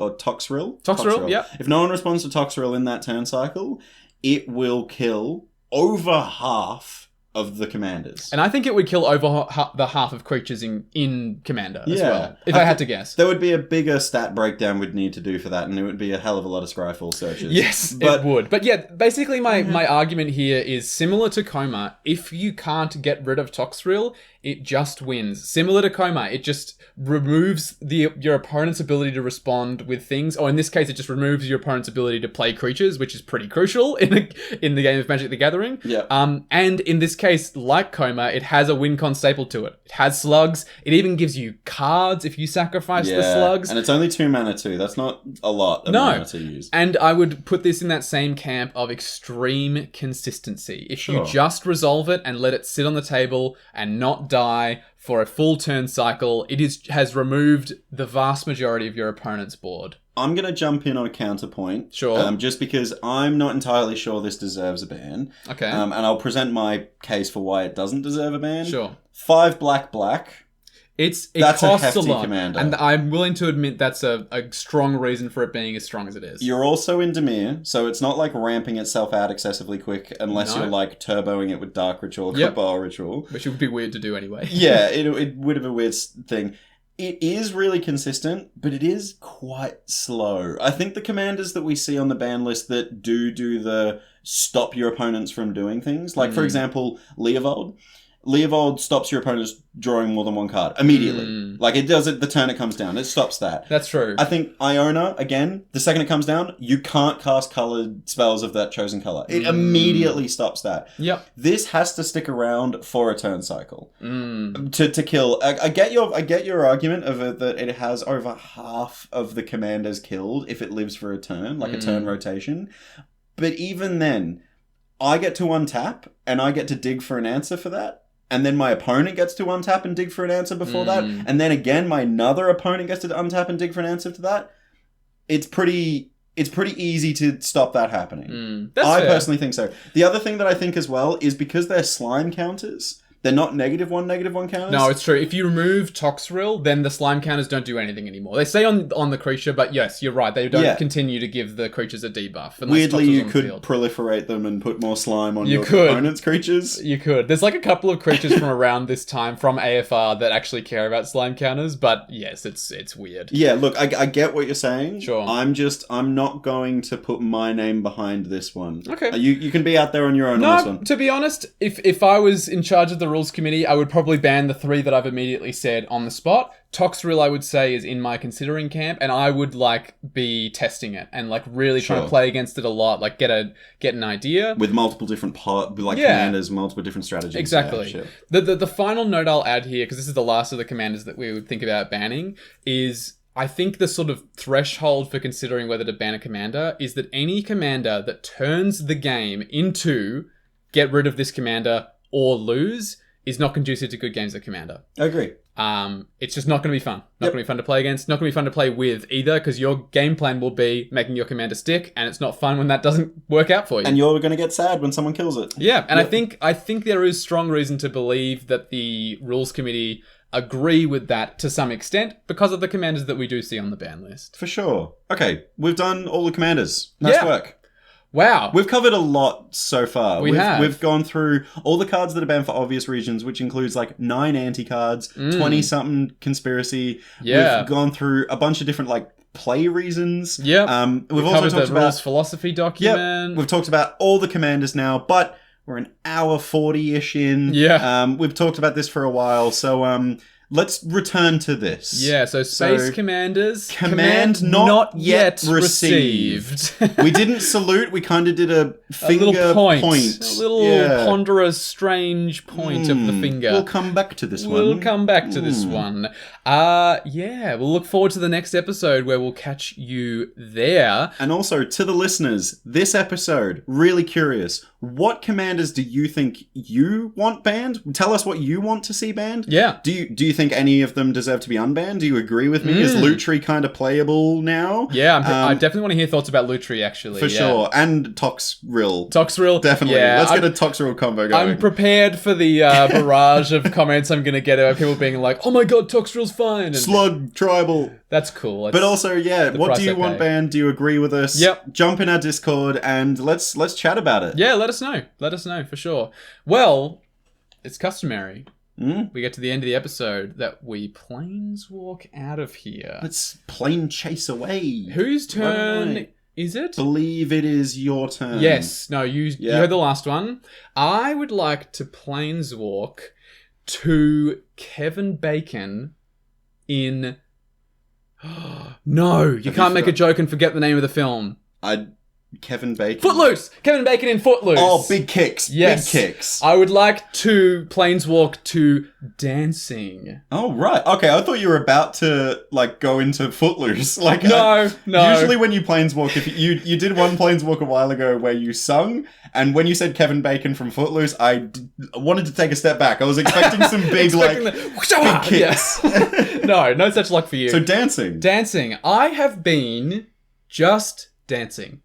yeah. If no one responds to Toxrill in that turn cycle, it will kill over half of the commanders. And I think it would kill over the half of creatures in Commander as well, if I had to guess. There would be a bigger stat breakdown we'd need to do for that, and it would be a hell of a lot of Scryfall searches. Yes, it would. But yeah, basically my argument here is similar to Coma. If you can't get rid of Toxrill, it just wins. Similar to Coma, it just removes your opponent's ability to respond with things, or in this case, it just removes your opponent's ability to play creatures, which is pretty crucial in the game of Magic the Gathering. Yeah. And in this case, like Coma, it has a win con staple to it. It has slugs. It even gives you cards if you sacrifice the slugs. And it's only 2 mana too. That's not a lot of mana to use. And I would put this in that same camp of extreme consistency. If you just resolve it and let it sit on the table and not die for a full turn cycle, it has removed the vast majority of your opponent's board. I'm going to jump in on a counterpoint. Sure. Just because I'm not entirely sure this deserves a ban. Okay. And I'll present my case for why it doesn't deserve a ban. Sure. 5 black. It That's costs a hefty lot, commander. and I'm willing to admit that's a strong reason for it being as strong as it is. You're also in Dimir, so it's not like ramping itself out excessively quick unless you're like turboing it with Dark Ritual or Cabal Ritual. Which would be weird to do anyway. Yeah, it would have a weird thing. It is really consistent, but it is quite slow. I think the commanders that we see on the ban list that do the stop your opponents from doing things, like for example, Leovold. Leovold stops your opponents drawing more than one card immediately. Like it does it the turn it comes down. It stops that. That's true. I think Iona, again, the second it comes down, you can't cast colored spells of that chosen color. It immediately stops that. Yep. This has to stick around for a turn cycle to kill. I get your argument of it, that it has over half of the commanders killed if it lives for a turn, like a turn rotation. But even then, I get to untap and I get to dig for an answer for that. And then my opponent gets to untap and dig for an answer before that. And then again, my another opponent gets to untap and dig for an answer to that. It's pretty easy to stop that happening. I personally think so. The other thing that I think as well is because they're slime counters, they're not -1/-1 counters. No, it's true. If you remove Toxrill, then the slime counters don't do anything anymore. They stay on the creature, but yes, you're right. They don't continue to give the creatures a debuff. Weirdly, you could proliferate them and put more slime on your opponent's creatures. You could. There's like a couple of creatures from around this time from AFR that actually care about slime counters, but yes, it's weird. Yeah, look, I get what you're saying. Sure. I'm not going to put my name behind this one. Okay. You can be out there on your own on this one. To be honest, if I was in charge of the rules committee, I would probably ban the 3 that I've immediately said on the spot. Toxrill, I would say, is in my considering camp, and I would be testing it and really trying to play against it a lot, get an idea with multiple different commanders, multiple different strategies. Exactly. Yeah, sure. The final note I'll add here, because this is the last of the commanders that we would think about banning, is I think the sort of threshold for considering whether to ban a commander is that any commander that turns the game into get rid of this commander or lose is not conducive to good games of Commander. I agree. It's just not going to be fun. Not going to be fun to play against. Not going to be fun to play with either, because your game plan will be making your commander stick, and it's not fun when that doesn't work out for you. And you're going to get sad when someone kills it. Yeah, and I think there is strong reason to believe that the rules committee agree with that to some extent because of the commanders that we do see on the ban list. For sure. Okay, we've done all the commanders. Nice work. Wow. We've covered a lot so far. We've We've gone through all the cards that are banned for obvious reasons, which includes 9 anti-cards, 20-something conspiracy. Yeah. We've gone through a bunch of different, play reasons. Yeah. We've also talked about rules philosophy document. Yep. We've talked about all the commanders now, but we're an hour 40-ish in. Yeah. We've talked about this for a while, so let's return to this. Yeah, so Space Commanders. Command not yet received. We didn't salute. We kind of did a finger point. A little ponderous, strange point of the finger. We'll come back to this one. We'll look forward to the next episode where we'll catch you there. And also, to the listeners, this episode, really curious. What commanders do you think you want banned? Tell us what you want to see banned. Yeah. Do you think any of them deserve to be unbanned? Do you agree with me? Is Lutri kind of playable now? Yeah, I definitely want to hear thoughts about Lutri, actually. For sure. And Toxrill. Toxrill. Definitely. Yeah, Let's get a Toxrill combo going. I'm prepared for the barrage of comments I'm going to get about people being like, oh my god, Toxrill's fine. And Slug, tribal. That's cool. But also, yeah, what do you want banned? Do you agree with us? Yep. Jump in our Discord and let's chat about it. Yeah, let us know. Let us know, for sure. Well, it's customary. We get to the end of the episode that we planeswalk out of here. Let's plane chase away. Whose turn is it? Believe it is your turn. Yes. No, you heard the last one. I would like to planeswalk to Kevin Bacon in... No, you can't make a joke and forget the name of the film. Kevin Bacon. Footloose! Kevin Bacon in Footloose. Oh, big kicks. Yes. Big kicks. I would like to planeswalk to dancing. Oh, right. Okay, I thought you were about to, like, go into Footloose. Like, No. Usually when you planeswalk, if you did one planeswalk a while ago where you sung, and when you said Kevin Bacon from Footloose, I wanted to take a step back. I was expecting some big, big kicks. No such luck for you. So dancing. Dancing. I have been just dancing.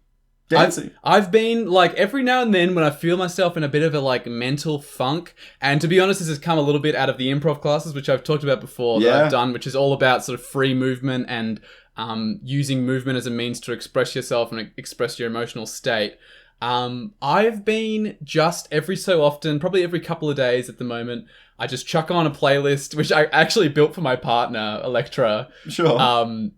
I've been, like, every now and then when I feel myself in a bit of a, like, mental funk, and to be honest, this has come a little bit out of the improv classes, which I've talked about before, that I've done, which is all about sort of free movement and using movement as a means to express yourself and express your emotional state. I've been just every so often, probably every couple of days at the moment, I just chuck on a playlist, which I actually built for my partner, Electra. Sure.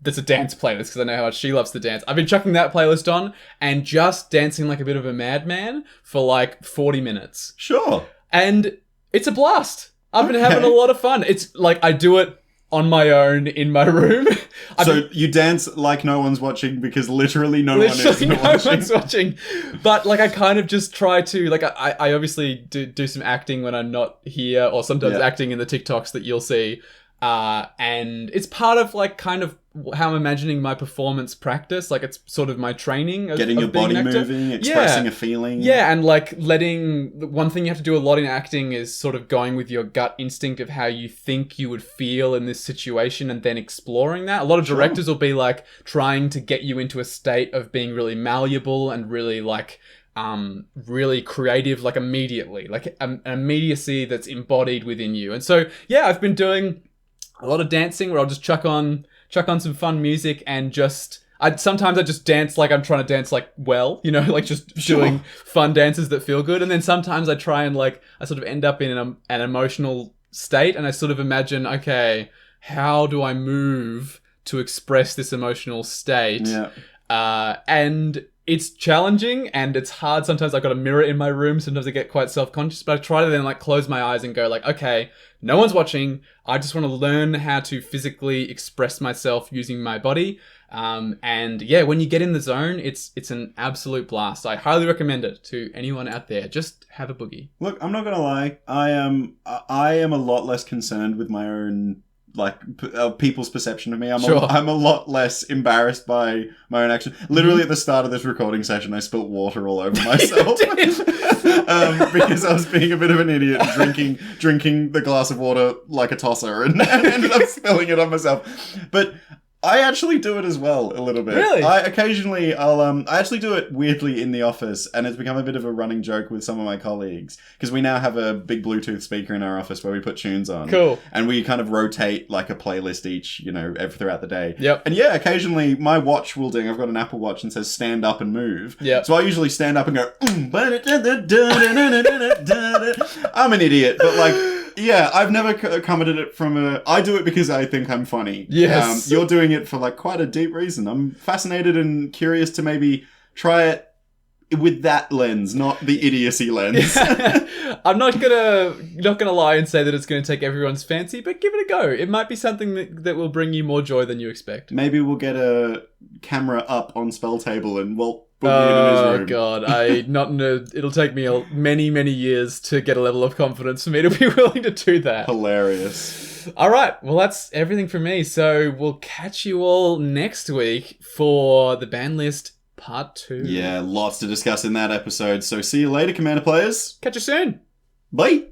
That's a dance playlist because I know how much she loves to dance. I've been chucking that playlist on and just dancing like a bit of a madman for like 40 minutes. Sure. And it's a blast. I've been having a lot of fun. It's like I do it on my own in my room. So you dance like no one's watching because literally no one's watching. But like I kind of just try to, like I obviously do some acting when I'm not here, or sometimes acting in the TikToks that you'll see. And it's part of like kind of how I'm imagining my performance practice. Like it's sort of my training of getting your body moving, expressing a feeling. Yeah, and like one thing you have to do a lot in acting is sort of going with your gut instinct of how you think you would feel in this situation and then exploring that. A lot of directors will be like trying to get you into a state of being really malleable and really like really creative, like immediately, like an immediacy that's embodied within you. And so yeah, I've been doing a lot of dancing where I'll just chuck on some fun music and sometimes I just dance like I'm trying to dance like well, you know, like just doing fun dances that feel good. And then sometimes I try and like, I sort of end up in an emotional state and I sort of imagine, okay, how do I move to express this emotional state? Yeah. And it's challenging and it's hard. Sometimes I've got a mirror in my room. Sometimes I get quite self-conscious, but I try to then like close my eyes and go like, okay, no one's watching. I just want to learn how to physically express myself using my body. And yeah, when you get in the zone, it's an absolute blast. I highly recommend it to anyone out there. Just have a boogie. Look, I'm not going to lie. I am a lot less concerned with my own like people's perception of me. I'm a lot less embarrassed by my own action. Literally at the start of this recording session, I spilt water all over myself because I was being a bit of an idiot, drinking the glass of water like a tosser, and ended up spilling it on myself. But I actually do it as well a little bit. Really? I actually do it weirdly in the office, and it's become a bit of a running joke with some of my colleagues because we now have a big Bluetooth speaker in our office where we put tunes on. Cool. And we kind of rotate like a playlist each, you know, throughout the day. Yep. And yeah, occasionally my watch will ding. I've got an Apple Watch and says stand up and move. Yeah. So I usually stand up and go. I'm an idiot, but like. Yeah, I've never come at it from I do it because I think I'm funny. Yes. You're doing it for like quite a deep reason. I'm fascinated and curious to maybe try it with that lens, not the idiocy lens. I'm not gonna lie and say that it's gonna take everyone's fancy, but give it a go. It might be something that will bring you more joy than you expect. Maybe we'll get a camera up on Spell Table and Walt in his room. Oh god, it'll take me many years to get a level of confidence for me to be willing to do that. Hilarious. All right, well that's everything from me. So we'll catch you all next week for the Banlist Part 2. Yeah, lots to discuss in that episode. So see you later, Commander players. Catch you soon. Bye.